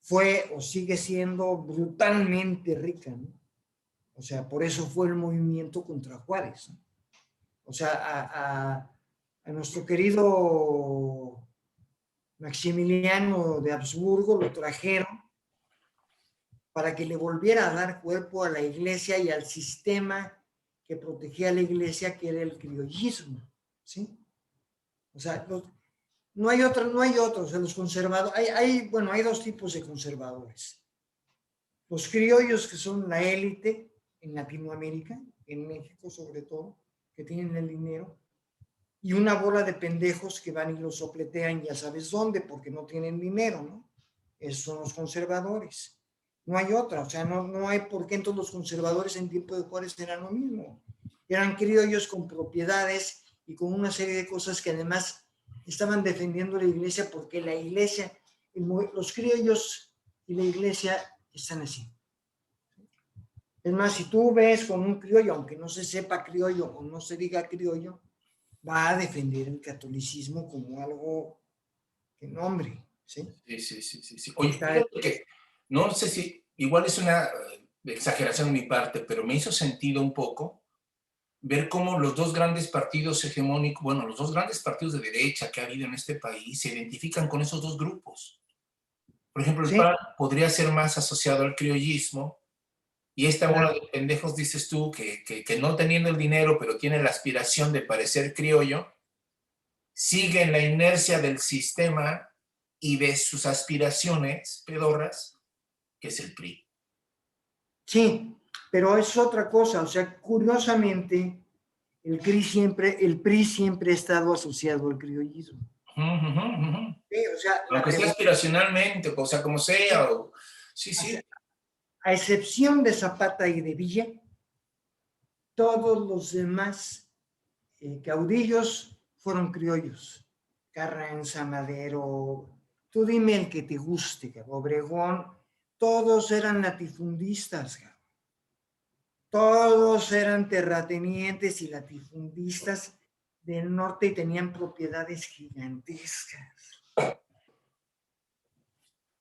[SPEAKER 2] fue o sigue siendo brutalmente rica, ¿no? O sea, por eso fue el movimiento contra Juárez, ¿no? O sea, a nuestro querido Maximiliano de Habsburgo lo trajeron para que le volviera a dar cuerpo a la iglesia y al sistema que protegía a la iglesia, que era el criollismo, ¿sí? O sea, no hay otro, o sea, los conservadores, hay dos tipos de conservadores. Los criollos, que son la élite en Latinoamérica, en México sobre todo, que tienen el dinero, y una bola de pendejos que van y los sopletean ya sabes dónde, porque no tienen dinero, ¿no? Esos son los conservadores. No hay otra, o sea, no hay por qué entonces los conservadores en tiempo de Juárez eran lo mismo. Eran criollos con propiedades y con una serie de cosas que además estaban defendiendo la iglesia, porque la iglesia, los criollos y la iglesia están así. Es más, si tú ves con un criollo, aunque no se sepa criollo o no se diga criollo, va a defender el catolicismo como algo que nombre, ¿sí?
[SPEAKER 1] Sí. Oye, que no sé si, igual es una exageración de mi parte, pero me hizo sentido un poco ver cómo los dos grandes partidos hegemónicos, bueno, los dos grandes partidos de derecha que ha habido en este país se identifican con esos dos grupos. Por ejemplo, el
[SPEAKER 2] ¿Sí?
[SPEAKER 1] PAN podría ser más asociado al criollismo, y esta bola de pendejos, dices tú, que no teniendo el dinero, pero tiene la aspiración de parecer criollo, siguen la inercia del sistema y de sus aspiraciones pedorras, que es el PRI.
[SPEAKER 2] Sí, pero es otra cosa, o sea, curiosamente, el PRI siempre ha estado asociado al criollismo. Sí, o sea,
[SPEAKER 1] aunque sea aspiracionalmente, o sea, como sea, sí.
[SPEAKER 2] A excepción de Zapata y de Villa, todos los demás caudillos fueron criollos. Carranza, Madero, tú dime el que te guste, Obregón, todos eran latifundistas, todos eran terratenientes y latifundistas del norte y tenían propiedades gigantescas.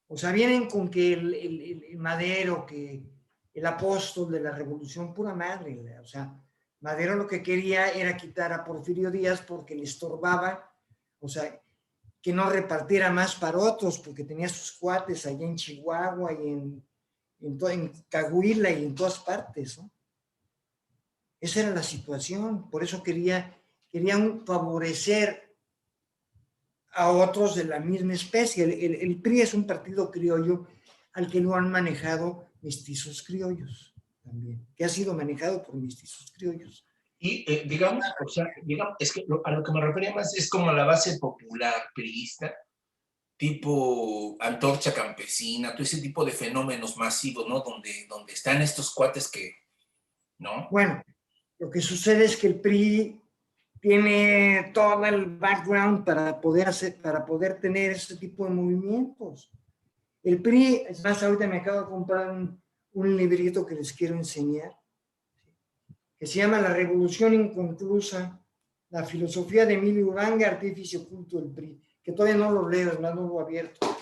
[SPEAKER 2] O sea, vienen con que el Madero, que el apóstol de la revolución, pura madre. O sea, Madero lo que quería era quitar a Porfirio Díaz porque le estorbaba, o sea, que no repartiera más para otros, porque tenía sus cuates allá en Chihuahua y en Cahuila y en todas partes, ¿no? Esa era la situación, por eso querían favorecer a otros de la misma especie. El PRI es un partido criollo al que lo han manejado mestizos criollos también, que ha sido manejado por mestizos criollos.
[SPEAKER 1] Y digamos, es que a lo que me refería más es como la base popular priista, tipo Antorcha Campesina, todo ese tipo de fenómenos masivos, ¿no? Donde están estos cuates que, ¿no?
[SPEAKER 2] Bueno, lo que sucede es que el PRI tiene todo el background para poder tener ese tipo de movimientos. El PRI, es más, ahorita me acabo de comprar un librito que les quiero enseñar, que se llama La Revolución Inconclusa, la filosofía de Emilio Uranga, artífice oculto del PRI, que todavía no lo leo, no lo he abierto.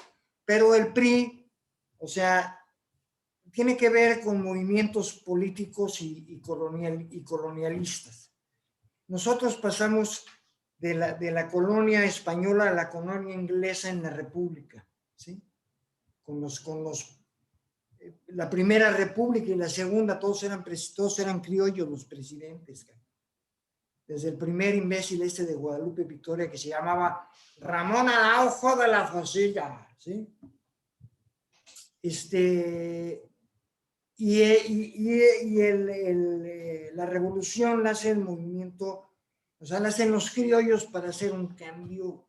[SPEAKER 2] Pero el PRI, o sea, tiene que ver con movimientos políticos y colonialistas. Nosotros pasamos de la colonia española a la colonia inglesa en la República, ¿sí? La primera república y la segunda, todos eran criollos los presidentes. Desde el primer imbécil de Guadalupe Victoria, que se llamaba Ramón Araujo de la Fosilla, ¿sí? La revolución la hace el movimiento, o sea, la hacen los criollos para hacer un cambio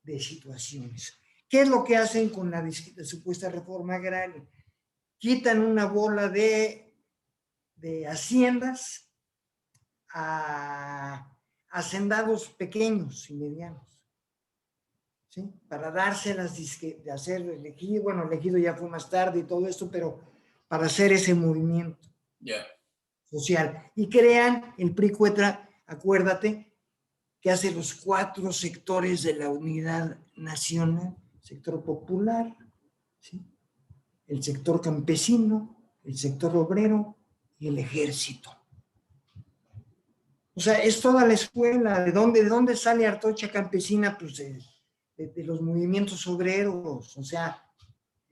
[SPEAKER 2] de situaciones. ¿Qué es lo que hacen con la supuesta reforma agraria? Quitan una bola de haciendas a hacendados pequeños y medianos, ¿sí? Para dárselas de hacer el ejido. Bueno, el ejido ya fue más tarde y todo esto, pero para hacer ese movimiento social. Y crean el PRI-CUETRA, acuérdate, que hace los 4 sectores de la unidad nacional: sector popular, ¿sí? El sector campesino, el sector obrero y el ejército. O sea, es toda la escuela. ¿De dónde sale Artocha Campesina? Pues de los movimientos obreros. O sea,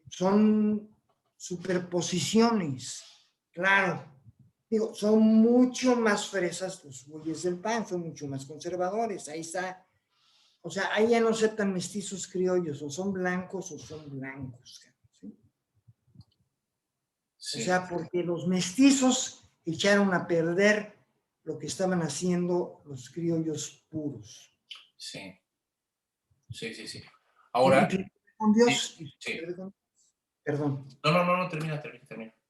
[SPEAKER 2] son superposiciones. Claro, digo, son mucho más fresas los güeyes del PAN, son mucho más conservadores. Ahí está. O sea, ahí ya no aceptan mestizos criollos, o son blancos o son blancos. ¿Sí? Sí. O sea, porque los mestizos echaron a perder lo que estaban haciendo los criollos puros.
[SPEAKER 1] Sí. Ahora...
[SPEAKER 2] Con Dios.
[SPEAKER 1] Sí.
[SPEAKER 2] Perdón.
[SPEAKER 1] No, termina.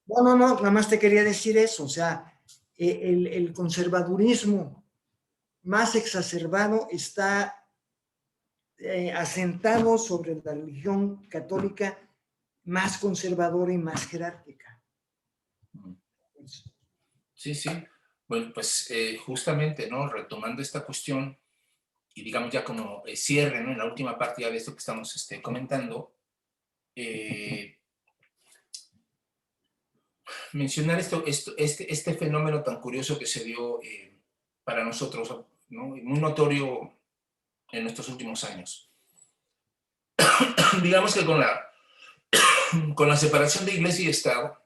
[SPEAKER 2] No, nada más te quería decir eso. O sea, el conservadurismo más exacerbado está asentado sobre la religión católica más conservadora y más jerárquica.
[SPEAKER 1] Sí. Bueno, pues justamente, ¿no? Retomando esta cuestión y digamos ya como cierre, ¿no? En la última parte ya de esto que estamos comentando, mencionar este fenómeno tan curioso que se dio para nosotros, ¿no? Muy notorio en estos últimos años. Digamos que con la separación de Iglesia y Estado,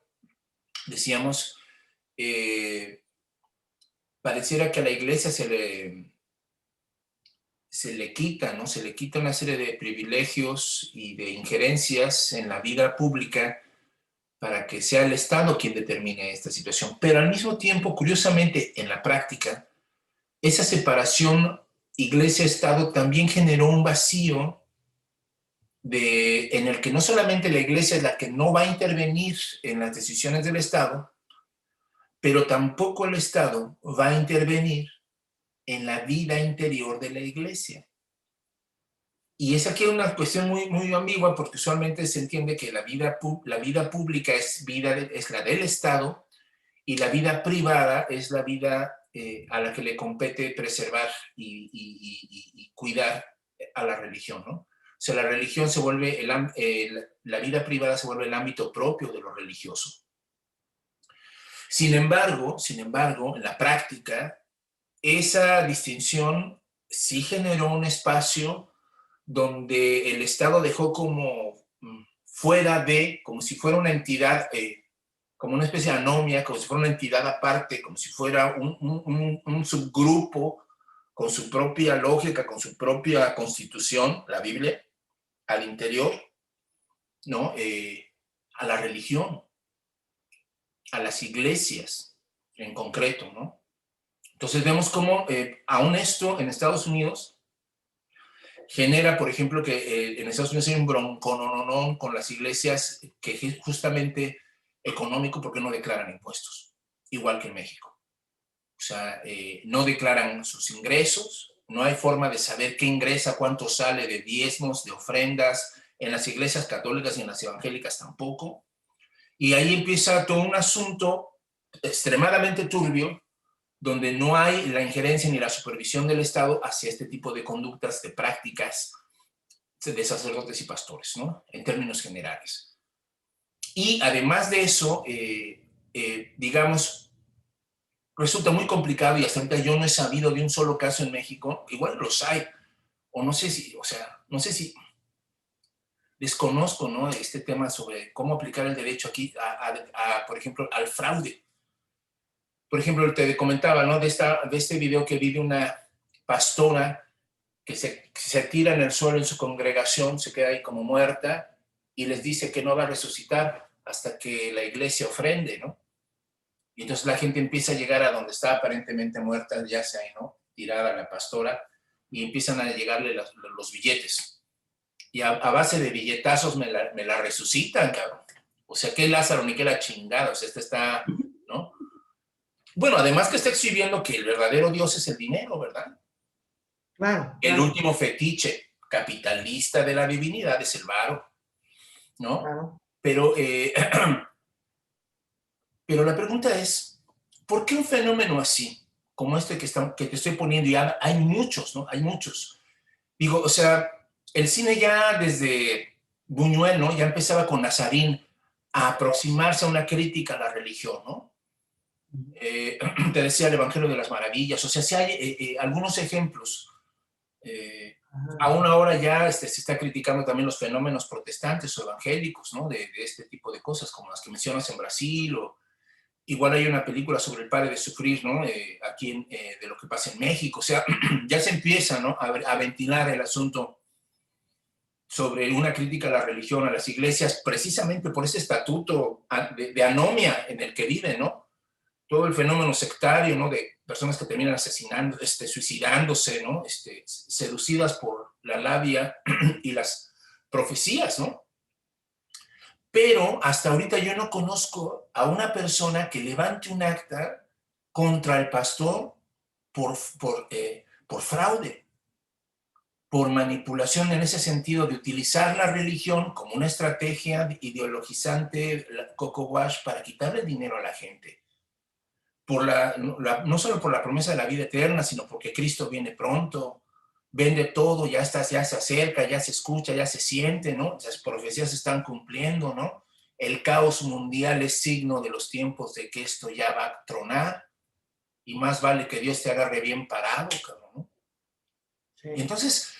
[SPEAKER 1] decíamos, pareciera que a la Iglesia se le quita, ¿no? Se le quita una serie de privilegios y de injerencias en la vida pública para que sea el Estado quien determine esta situación. Pero al mismo tiempo, curiosamente, en la práctica, esa separación Iglesia-Estado también generó un vacío en el que no solamente la Iglesia es la que no va a intervenir en las decisiones del Estado, pero tampoco el Estado va a intervenir en la vida interior de la Iglesia. Y es aquí una cuestión muy, muy ambigua, porque usualmente se entiende que la vida pública es la del Estado y la vida privada es la vida a la que le compete preservar y cuidar a la religión, ¿no? O sea, la religión se vuelve, la vida privada se vuelve el ámbito propio de lo religioso. Sin embargo, en la práctica, esa distinción sí generó un espacio donde el Estado dejó como fuera de, como si fuera una entidad, como una especie de anomia, como si fuera una entidad aparte, como si fuera un subgrupo con su propia lógica, con su propia constitución, la Biblia, al interior, ¿no? A la religión, a las iglesias en concreto, ¿no? Entonces vemos cómo aún esto en Estados Unidos genera, por ejemplo, que en Estados Unidos hay un broncononón con las iglesias que es justamente económico porque no declaran impuestos, igual que en México. O sea, no declaran sus ingresos, no hay forma de saber qué ingresa, cuánto sale de diezmos, de ofrendas, en las iglesias católicas y en las evangélicas tampoco. Y ahí empieza todo un asunto extremadamente turbio, donde no hay la injerencia ni la supervisión del Estado hacia este tipo de conductas, de prácticas de sacerdotes y pastores, ¿no? En términos generales. Y además de eso, digamos, resulta muy complicado y hasta ahorita yo no he sabido de un solo caso en México, igual los hay, o no sé si, o sea, no sé si desconozco, ¿no? Este tema sobre cómo aplicar el derecho aquí, por ejemplo, al fraude. Por ejemplo, te comentaba, ¿no? De este video que vi de una pastora que se tira en el suelo en su congregación, se queda ahí como muerta y les dice que no va a resucitar hasta que la iglesia ofrende, ¿no? Y entonces la gente empieza a llegar a donde está aparentemente muerta, ya sea, ¿no? Tirada la pastora, y empiezan a llegarle los billetes. Y a base de billetazos me la resucitan, cabrón. O sea, que Lázaro ni que la chingada, o sea, este está, ¿no? Bueno, además que está exhibiendo que el verdadero Dios es el dinero, ¿verdad?
[SPEAKER 2] Claro,
[SPEAKER 1] El
[SPEAKER 2] claro,
[SPEAKER 1] último fetiche capitalista de la divinidad es el varo, ¿no?
[SPEAKER 2] claro.
[SPEAKER 1] Pero, pero la pregunta es, ¿por qué un fenómeno así, como este que te estoy poniendo, y hay muchos, ¿no? Hay muchos. Digo, o sea, el cine ya desde Buñuel, ¿no? Ya empezaba con Nazarín a aproximarse a una crítica a la religión, ¿no? Te decía el Evangelio de las Maravillas, o sea, si hay algunos ejemplos. Aún ahora ya se está criticando también los fenómenos protestantes o evangélicos, ¿no? De este tipo de cosas, como las que mencionas en Brasil, o igual hay una película sobre el padre de sufrir, ¿no? Aquí de lo que pasa en México, o sea, ya se empieza, ¿no? A ventilar el asunto sobre una crítica a la religión, a las iglesias, precisamente por ese estatuto de anomia en el que viven, ¿no? Todo el fenómeno sectario, ¿no? De personas que terminan asesinando, suicidándose, ¿no? Seducidas por la labia y las profecías, ¿no? Pero hasta ahorita yo no conozco a una persona que levante un acta contra el pastor por fraude, por manipulación en ese sentido de utilizar la religión como una estrategia ideologizante, coco wash, para quitarle dinero a la gente. No solo por la promesa de la vida eterna, sino porque Cristo viene pronto, vende todo, ya se acerca, ya se escucha, ya se siente, ¿no? Las profecías se están cumpliendo, ¿no? El caos mundial es signo de los tiempos de que esto ya va a tronar y más vale que Dios te agarre bien parado, cabrón, ¿no?
[SPEAKER 2] Sí.
[SPEAKER 1] Y entonces,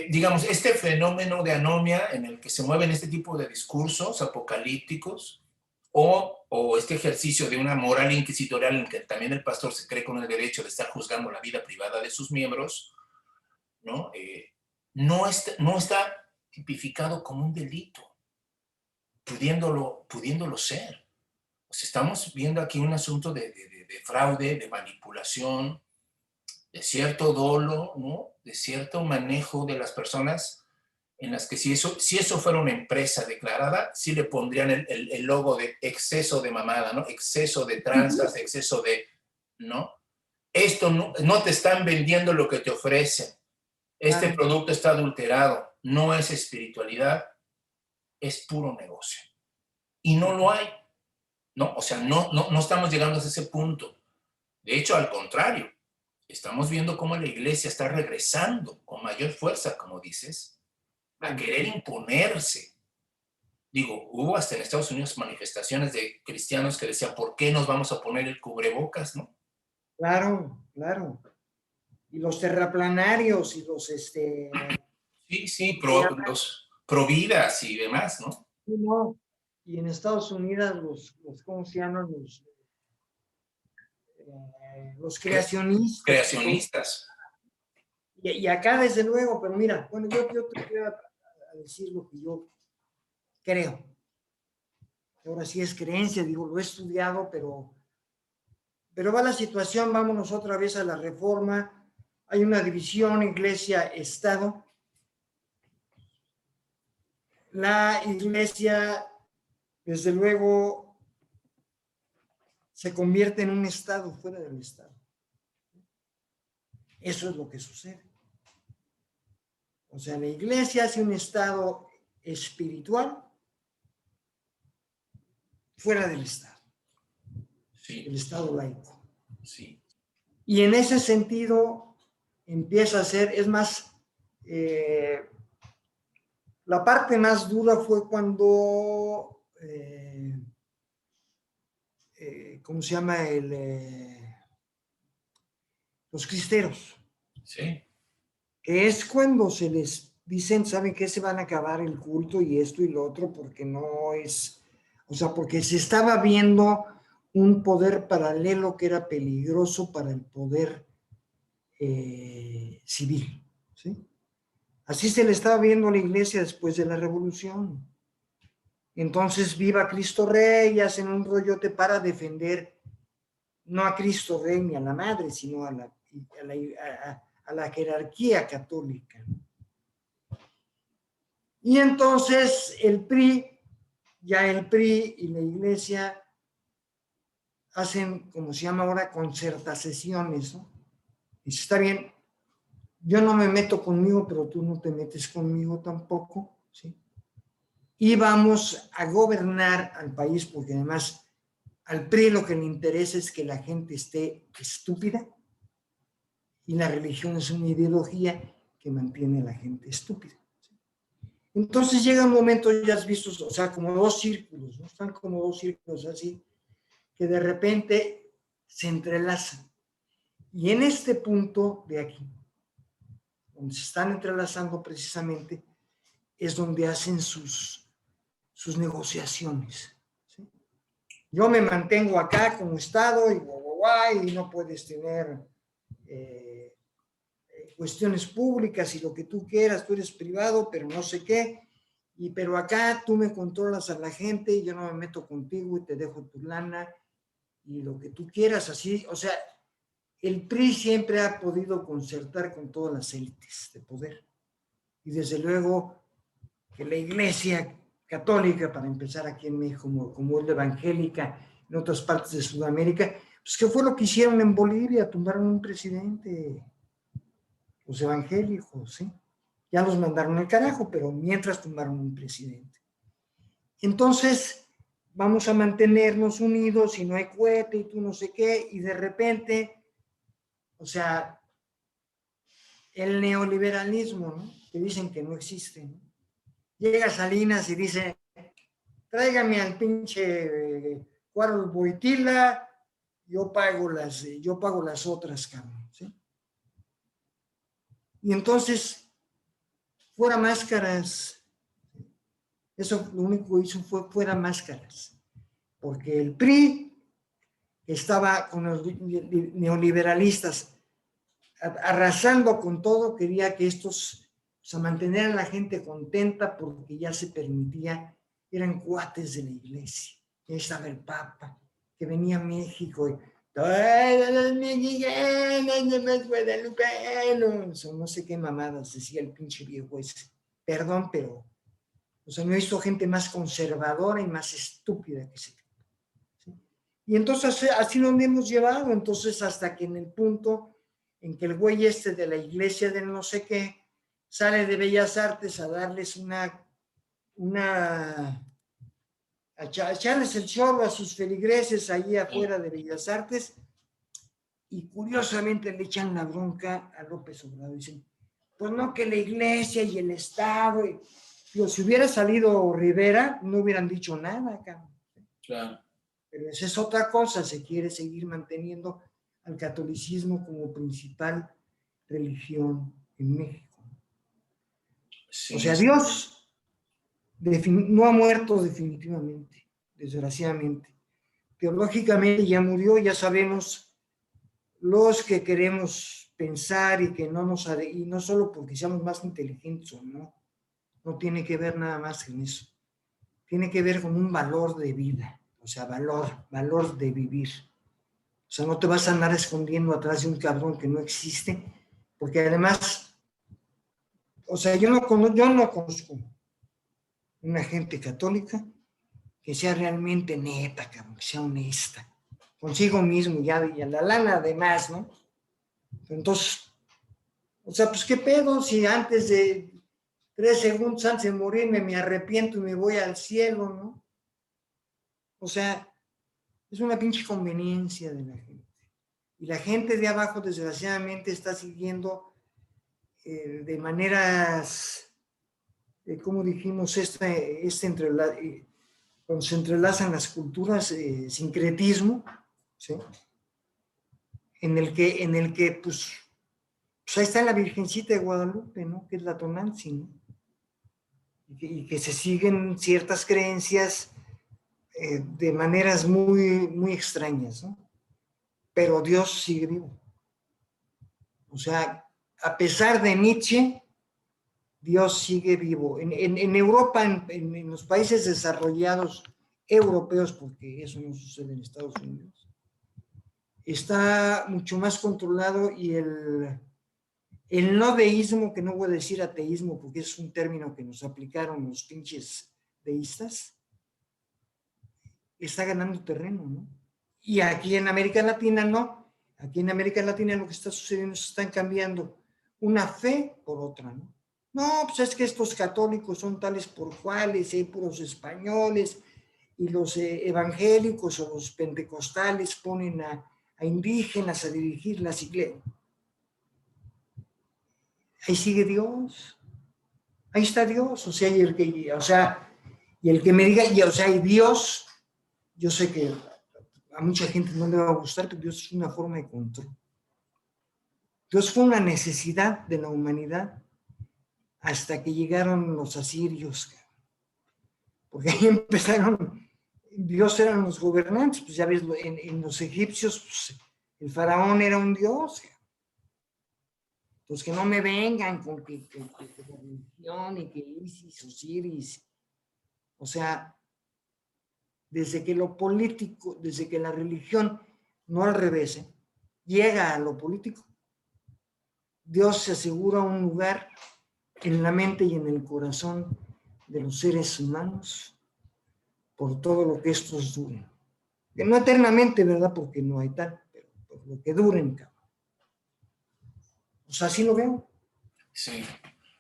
[SPEAKER 1] digamos, este fenómeno de anomia en el que se mueven este tipo de discursos apocalípticos, o este ejercicio de una moral inquisitorial en que también el pastor se cree con el derecho de estar juzgando la vida privada de sus miembros, ¿no? No está tipificado como un delito, pudiéndolo ser. O sea, estamos viendo aquí un asunto de fraude, de manipulación, de cierto dolo, ¿no? De cierto manejo de las personas, en las que si eso fuera una empresa declarada, sí le pondrían el logo de exceso de mamada, ¿no? Exceso de tranzas, exceso de, ¿no? Esto no te están vendiendo lo que te ofrecen. Este producto está adulterado, no es espiritualidad, es puro negocio. Y no lo hay, ¿no? O sea, no estamos llegando a ese punto. De hecho, al contrario, estamos viendo cómo la iglesia está regresando con mayor fuerza, como dices, a querer imponerse. Digo, hubo hasta en Estados Unidos manifestaciones de cristianos que decían, ¿por qué nos vamos a poner el cubrebocas, no?
[SPEAKER 2] Claro, claro. Y los terraplanarios y los,
[SPEAKER 1] Sí, los providas y demás, ¿no?
[SPEAKER 2] no. Y en Estados Unidos ¿cómo se llaman? Los creacionistas.
[SPEAKER 1] Creacionistas.
[SPEAKER 2] Y acá, desde luego, pero mira, bueno, yo te voy a decir lo que yo creo. Ahora sí es creencia, digo, lo he estudiado, pero va la situación, vámonos otra vez a la reforma. Hay una división iglesia-estado. La iglesia, desde luego, se convierte en un estado fuera del estado. Eso es lo que sucede. O sea, la iglesia hace un estado espiritual fuera del Estado,
[SPEAKER 1] Sí,
[SPEAKER 2] el Estado laico.
[SPEAKER 1] sí.
[SPEAKER 2] Y en ese sentido empieza a ser, es más, la parte más dura fue cuando, ¿cómo se llama? Los cristeros,
[SPEAKER 1] Sí,
[SPEAKER 2] que es cuando se les dicen, ¿saben qué? Se van a acabar el culto y esto y lo otro, porque no es, o sea, porque se estaba viendo un poder paralelo que era peligroso para el poder civil, ¿sí? Así se le estaba viendo a la iglesia después de la revolución. Entonces, viva Cristo Rey, y hacen un rollote para defender no a Cristo Rey ni a la madre, sino a la jerarquía católica. Y entonces el PRI y la iglesia hacen, como se llama ahora, concertaciones, ¿no? Dice, está bien, yo no me meto conmigo, pero tú no te metes conmigo tampoco, ¿sí? Y vamos a gobernar al país, porque además al PRI lo que le interesa es que la gente esté estúpida, y la religión es una ideología que mantiene a la gente estúpida. Entonces llega un momento, ya has visto, o sea, como dos círculos, ¿no? Están como dos círculos así, que de repente se entrelazan. Y en este punto de aquí, donde se están entrelazando precisamente, es donde hacen sus negociaciones, ¿sí? Yo me mantengo acá como Estado y no puedes tener cuestiones públicas y lo que tú quieras, tú eres privado, pero no sé qué, pero acá tú me controlas a la gente y yo no me meto contigo y te dejo tu lana y lo que tú quieras, así, o sea, el PRI siempre ha podido concertar con todas las élites de poder. Y desde luego que la iglesia católica, para empezar aquí en México, como es la evangélica, en otras partes de Sudamérica, pues ¿qué fue lo que hicieron en Bolivia? Tumbaron un presidente, los evangélicos, ¿sí? Ya los mandaron al carajo, pero mientras tumbaron un presidente. Entonces, vamos a mantenernos unidos y no hay cohete y tú no sé qué, y de repente, o sea, el neoliberalismo, ¿no? Que dicen que no existe, ¿no? Llega Salinas y dice, tráigame al pinche Cuadro Boitila, yo pago las otras, cabrón, ¿sí? Y entonces, fuera máscaras, eso lo único que hizo fue fuera máscaras, porque el PRI estaba con los neoliberalistas arrasando con todo, quería que estos, o sea, mantener a la gente contenta porque ya se permitía, eran cuates de la iglesia, ya estaba el Papa, que venía a México y todos los mexicanos de más guadalupeanos, o no sé qué mamadas decía el pinche viejo ese. Perdón, pero, o sea, no he visto gente más conservadora y más estúpida que ese. ¿Sí? Y entonces así nos hemos llevado, entonces hasta que en el punto en que el güey este de la iglesia del no sé qué sale de Bellas Artes a darles a echarles el chorro a sus feligreses allí afuera de Bellas Artes, y curiosamente le echan la bronca a López Obrador. Dicen, pues no, que la iglesia y el Estado, pero si hubiera salido Rivera, no hubieran dicho nada, cabrón.
[SPEAKER 1] Claro.
[SPEAKER 2] Pero esa es otra cosa, se quiere seguir manteniendo al catolicismo como principal religión en México. O
[SPEAKER 1] Sí,
[SPEAKER 2] sea,
[SPEAKER 1] sí.
[SPEAKER 2] Dios no ha muerto definitivamente, desgraciadamente. Teológicamente ya murió, ya sabemos los que queremos pensar y que no nos y no solo porque seamos más inteligentes o no, no tiene que ver nada más con eso. Tiene que ver con un valor de vida, o sea, valor de vivir. O sea, no te vas a andar escondiendo atrás de un cabrón que no existe, porque además, o sea, yo no conozco una gente católica que sea realmente neta, cabrón, que sea honesta, consigo mismo y a la lana además, ¿no? Entonces, o sea, pues qué pedo si antes de 3 segundos antes de morirme me arrepiento y me voy al cielo, ¿no? O sea, es una pinche conveniencia de la gente. Y la gente de abajo, desgraciadamente, está siguiendo de maneras, como dijimos, cuando se entrelazan las culturas, sincretismo, ¿sí? en el que pues ahí está la Virgencita de Guadalupe, ¿no? Que es la Tonantzin, ¿no? Y que se siguen ciertas creencias de maneras muy, muy extrañas, ¿no? Pero Dios sigue vivo. O sea, a pesar de Nietzsche, Dios sigue vivo. En Europa, en los países desarrollados europeos, porque eso no sucede en Estados Unidos, está mucho más controlado y el no deísmo, que no voy a decir ateísmo porque es un término que nos aplicaron los pinches deístas, está ganando terreno, ¿no? Y aquí en América Latina no. Aquí en América Latina lo que está sucediendo es que están cambiando una fe por otra, ¿no? No, pues es que estos católicos son tales por cuales, hay puros españoles, y los evangélicos o los pentecostales ponen a indígenas a dirigir las iglesias. Ahí sigue Dios. Ahí está Dios. O sea, y el que me diga, o sea, y Dios, yo sé que a mucha gente no le va a gustar, pero Dios es una forma de control. Dios fue una necesidad de la humanidad hasta que llegaron los asirios, porque ahí empezaron, Dios eran los gobernantes, pues ya ves, en los egipcios, pues, el faraón era un dios. Pues que no me vengan con que religión y que Isis, Osiris, o sea, desde que lo político, desde que la religión, no al revés, llega a lo político, Dios se asegura un lugar en la mente y en el corazón de los seres humanos por todo lo que estos duren. Que no eternamente, ¿verdad? Porque no hay tal, pero por lo que duren, cabrón. O sea, así lo veo.
[SPEAKER 1] Sí.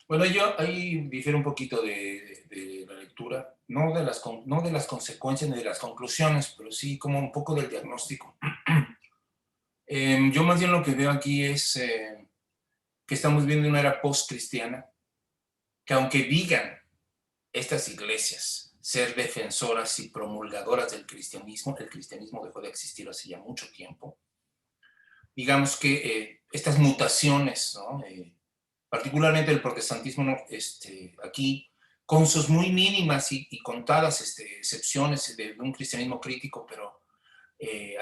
[SPEAKER 1] Bueno, yo ahí difiero un poquito de la lectura, no de las consecuencias ni de las conclusiones, pero sí como un poco del diagnóstico. Yo más bien lo que veo aquí es que estamos viendo una era post-cristiana, que aunque digan estas iglesias ser defensoras y promulgadoras del cristianismo, el cristianismo dejó de existir hace ya mucho tiempo. Digamos que estas mutaciones, ¿no? Particularmente el protestantismo, ¿no? Aquí, con sus muy mínimas y contadas excepciones de un cristianismo crítico, pero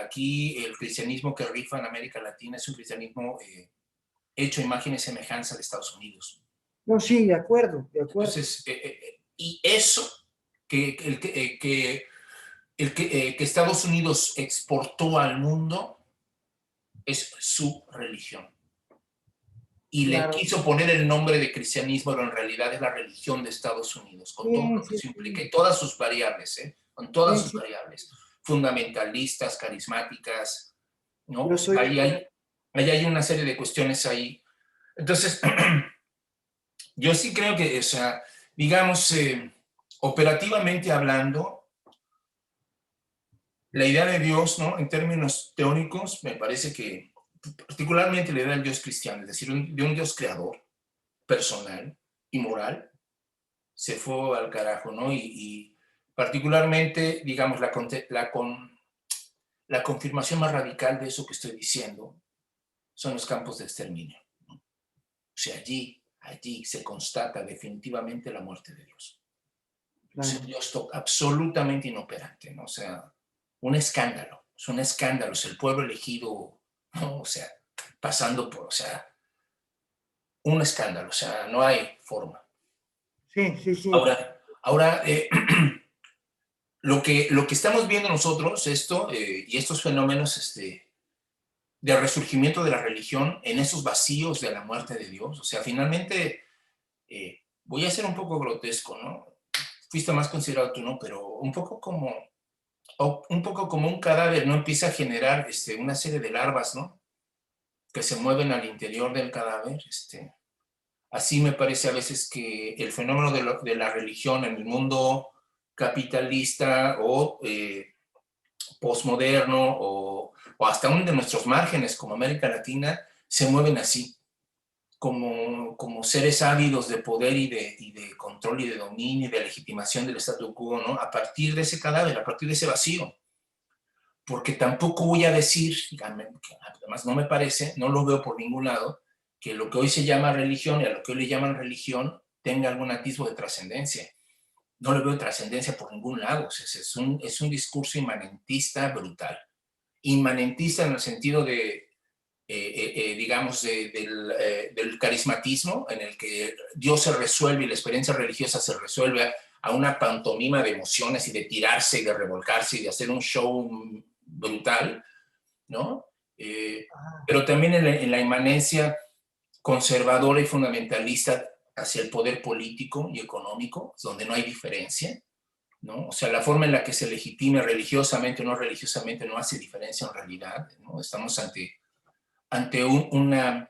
[SPEAKER 1] aquí el cristianismo que rifa en América Latina es un cristianismo hecho a imagen y semejanza de Estados Unidos.
[SPEAKER 2] No, sí, de acuerdo, de acuerdo.
[SPEAKER 1] Entonces, y eso que Estados Unidos exportó al mundo es su religión. Y claro, le quiso poner el nombre de cristianismo, pero en realidad es la religión de Estados Unidos, con todo lo que eso implica y todas sus variables, con todas sus variables, fundamentalistas, carismáticas, ¿no? Ahí hay una serie de cuestiones ahí. Entonces, yo sí creo que, o sea, digamos, operativamente hablando, la idea de Dios, ¿no? En términos teóricos, me parece que particularmente la idea del Dios cristiano, es decir, de un Dios creador, personal y moral, se fue al carajo, ¿no? Y particularmente, digamos, la confirmación más radical de eso que estoy diciendo son los campos de exterminio, ¿no? O sea, allí se constata definitivamente la muerte de Dios. O sea, Dios absolutamente inoperante, ¿no? O sea, un escándalo, es un escándalo, es el pueblo elegido, ¿no? O sea, pasando por, o sea, un escándalo, o sea, no hay forma.
[SPEAKER 2] Sí, sí, sí.
[SPEAKER 1] Ahora lo que estamos viendo nosotros, y estos fenómenos de resurgimiento de la religión en esos vacíos de la muerte de Dios, o sea, finalmente, voy a ser un poco grotesco, ¿no? Fuiste más considerado tú, ¿no? Pero un poco como un cadáver, ¿no? Empieza a generar una serie de larvas, ¿no? Que se mueven al interior del cadáver, Así me parece a veces que el fenómeno de la religión en el mundo capitalista o postmoderno o hasta uno de nuestros márgenes como América Latina se mueven así, como seres ávidos de poder y de control y de dominio y de legitimación del statu quo, ¿no? A partir de ese cadáver, a partir de ese vacío. Porque tampoco voy a decir, además no me parece, no lo veo por ningún lado, que lo que hoy se llama religión y a lo que hoy le llaman religión tenga algún atisbo de trascendencia. No le veo trascendencia por ningún lado. O sea, es un discurso inmanentista brutal. Inmanentista en el sentido de, digamos, del carismatismo, en el que Dios se resuelve y la experiencia religiosa se resuelve a una pantomima de emociones y de tirarse y de revolcarse y de hacer un show brutal, ¿no? Pero también en la inmanencia conservadora y fundamentalista hacia el poder político y económico, donde no hay diferencia, ¿no? O sea, la forma en la que se legitime religiosamente o no religiosamente no hace diferencia en realidad, ¿no? Estamos ante una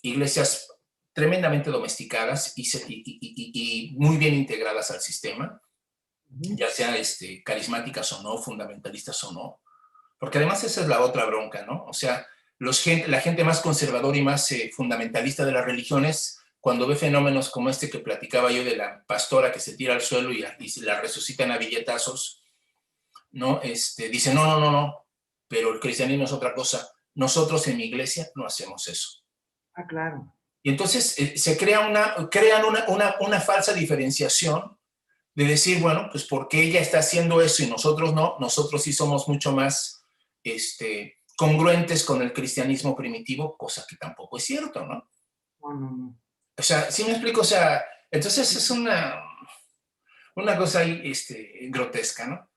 [SPEAKER 1] iglesias tremendamente domesticadas y muy bien integradas al sistema, ya sea carismáticas o no, fundamentalistas o no, porque además esa es la otra bronca, ¿no? O sea, la gente más conservadora y más fundamentalista de las religiones, cuando ve fenómenos como este que platicaba yo de la pastora que se tira al suelo y se la resucitan a billetazos, ¿no? Dice, no, no, no, no, pero el cristianismo es otra cosa. Nosotros en mi iglesia no hacemos eso.
[SPEAKER 2] Ah, claro.
[SPEAKER 1] Y entonces se crean una falsa diferenciación de decir, bueno, pues porque ella está haciendo eso y nosotros no, nosotros sí somos mucho más congruentes con el cristianismo primitivo, cosa que tampoco es cierto, ¿no?
[SPEAKER 2] No, no, no.
[SPEAKER 1] O sea, ¿sí me explico? O sea, entonces es una cosa ahí grotesca, ¿no?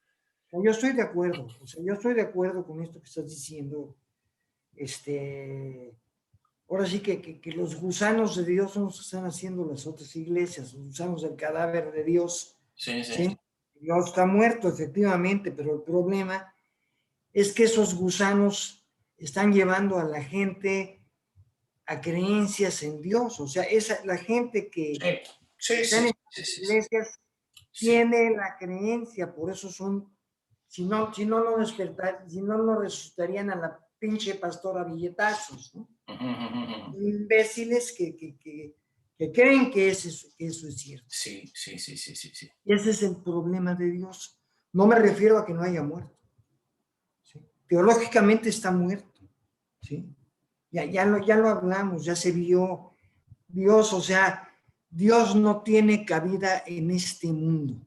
[SPEAKER 2] Yo estoy de acuerdo, o sea, yo estoy de acuerdo con esto que estás diciendo. Ahora sí que los gusanos de Dios son los que están haciendo las otras iglesias, los gusanos del cadáver de Dios.
[SPEAKER 1] Sí, sí.
[SPEAKER 2] ¿Sí? Dios está muerto, efectivamente, pero el problema es que esos gusanos están llevando a la gente a creencias en Dios. O sea, la gente que está en las iglesias tiene la creencia, por eso son, si no resucitarían a la pinche pastora billetazos, ¿no? Imbéciles que creen que eso es cierto.
[SPEAKER 1] Sí.
[SPEAKER 2] Y ese es el problema de Dios. No me refiero a que no haya muerto. ¿Sí? Teológicamente está muerto. ¿Sí? Ya lo hablamos, ya se vio. Dios, o sea, Dios no tiene cabida en este mundo.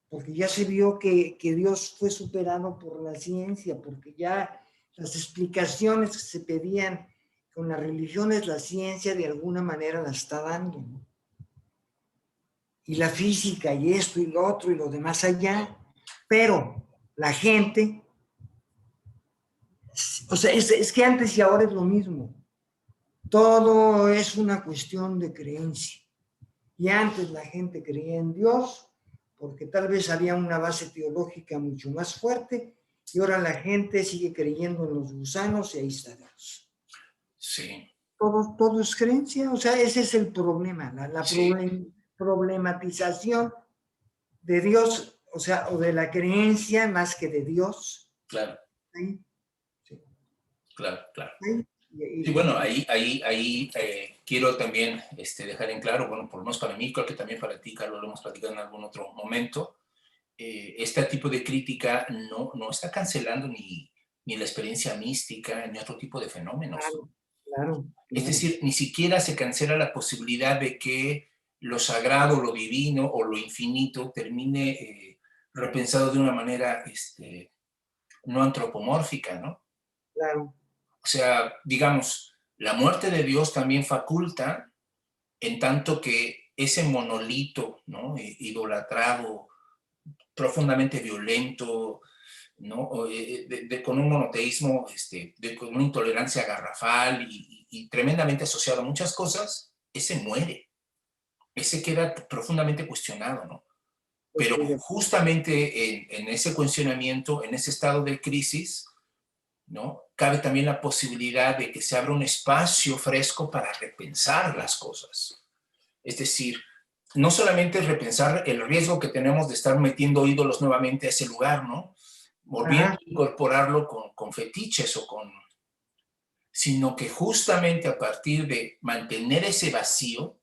[SPEAKER 2] Porque ya se vio que Dios fue superado por la ciencia, porque ya las explicaciones que se pedían con las religiones, la ciencia de alguna manera la está dando, ¿no? Y la física y esto y lo otro y lo demás allá, pero la gente, o sea, es que antes y ahora es lo mismo. Todo es una cuestión de creencia. Y antes la gente creía en Dios porque tal vez había una base teológica mucho más fuerte y ahora la gente sigue creyendo en los gusanos y ahí está Dios.
[SPEAKER 1] Sí.
[SPEAKER 2] Todo es creencia, o sea, ese es el problema, la
[SPEAKER 1] Sí.
[SPEAKER 2] problematización de Dios, o sea, o de la creencia más que de Dios.
[SPEAKER 1] Claro.
[SPEAKER 2] Ahí. Sí.
[SPEAKER 1] Claro.
[SPEAKER 2] Ahí.
[SPEAKER 1] Sí, bueno, ahí quiero también dejar en claro, bueno, por lo menos para mí, creo que también para ti, Carlos, lo hemos platicado en algún otro momento, este tipo de crítica no está cancelando ni la experiencia mística, ni otro tipo de fenómenos.
[SPEAKER 2] Claro.
[SPEAKER 1] Es decir, ni siquiera se cancela la posibilidad de que lo sagrado, lo divino o lo infinito termine repensado de una manera no antropomórfica, ¿no?
[SPEAKER 2] Claro.
[SPEAKER 1] O sea, digamos, la muerte de Dios también faculta en tanto que ese monolito, ¿no? Idolatrado, profundamente violento, ¿no? Con un monoteísmo, con una intolerancia garrafal y tremendamente asociado a muchas cosas, ese muere, ese queda profundamente cuestionado, ¿no? Pero justamente en ese cuestionamiento, en ese estado de crisis, ¿no? Cabe también la posibilidad de que se abra un espacio fresco para repensar las cosas. Es decir, no solamente repensar el riesgo que tenemos de estar metiendo ídolos nuevamente a ese lugar, ¿no? volviendo a incorporarlo con fetiches sino que justamente a partir de mantener ese vacío,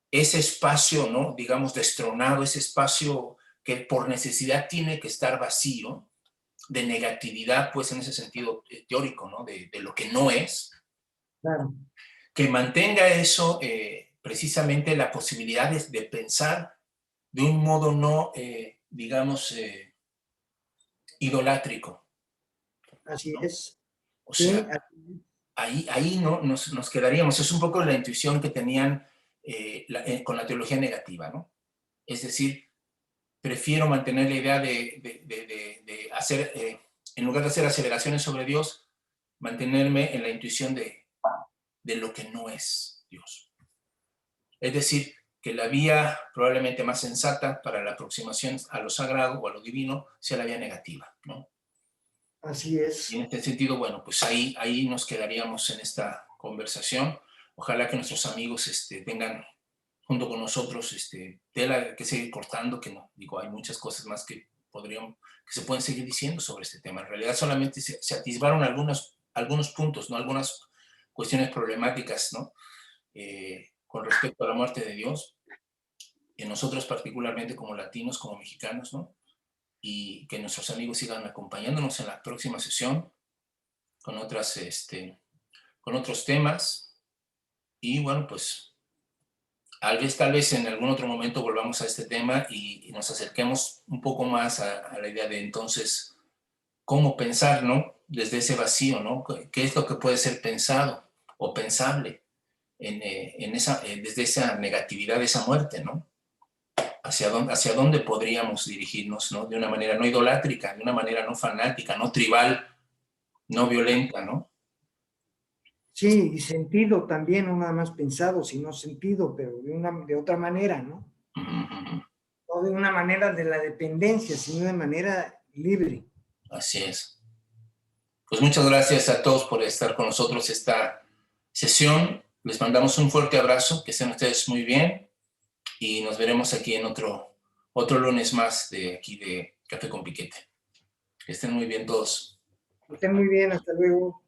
[SPEAKER 1] ese espacio, ¿no? Digamos, destronado, ese espacio que por necesidad tiene que estar vacío, de negatividad, pues en ese sentido teórico, ¿no? De lo que no es,
[SPEAKER 2] claro.
[SPEAKER 1] Que mantenga eso, precisamente la posibilidad de pensar de un modo no, digamos, idolátrico,
[SPEAKER 2] Así
[SPEAKER 1] ¿no?
[SPEAKER 2] es.
[SPEAKER 1] O
[SPEAKER 2] Sí,
[SPEAKER 1] sea, ahí no, nos quedaríamos. Es un poco la intuición que tenían con la teología negativa, ¿no? Es decir, prefiero mantener la idea de hacer, en lugar de hacer aceleraciones sobre Dios, mantenerme en la intuición de lo que no es Dios. Es decir, que la vía probablemente más sensata para la aproximación a lo sagrado o a lo divino sea la vía negativa, ¿no?
[SPEAKER 2] así
[SPEAKER 1] Y en
[SPEAKER 2] es.
[SPEAKER 1] este sentido, bueno, pues ahí nos quedaríamos en esta conversación. Ojalá que nuestros amigos tengan junto con nosotros tela que seguir cortando, que no, digo, hay muchas cosas más que se pueden seguir diciendo sobre este tema. En realidad solamente se atisbaron algunos puntos, ¿no? Algunas cuestiones problemáticas, ¿no? Con respecto a la muerte de Dios, en nosotros particularmente como latinos, como mexicanos, ¿no? Y que nuestros amigos sigan acompañándonos en la próxima sesión con con otros temas. Y bueno, pues tal vez en algún otro momento volvamos a este tema y nos acerquemos un poco más a la idea de entonces cómo pensar, ¿no? Desde ese vacío, ¿no? ¿Qué es lo que puede ser pensado o pensable desde esa negatividad de esa muerte, ¿no? Hacia dónde podríamos dirigirnos, ¿no? De una manera no idolátrica, de una manera no fanática, no tribal, no violenta, ¿no?
[SPEAKER 2] Sí, y sentido también, no nada más pensado, sino sentido, pero de otra manera, ¿no? No de una manera de la dependencia, sino de manera libre.
[SPEAKER 1] Así es. Pues muchas gracias a todos por estar con nosotros esta sesión. Les mandamos un fuerte abrazo, que estén ustedes muy bien y nos veremos aquí en otro lunes más de aquí de Café con Piquete. Que estén muy bien todos.
[SPEAKER 2] Que estén muy bien, hasta luego.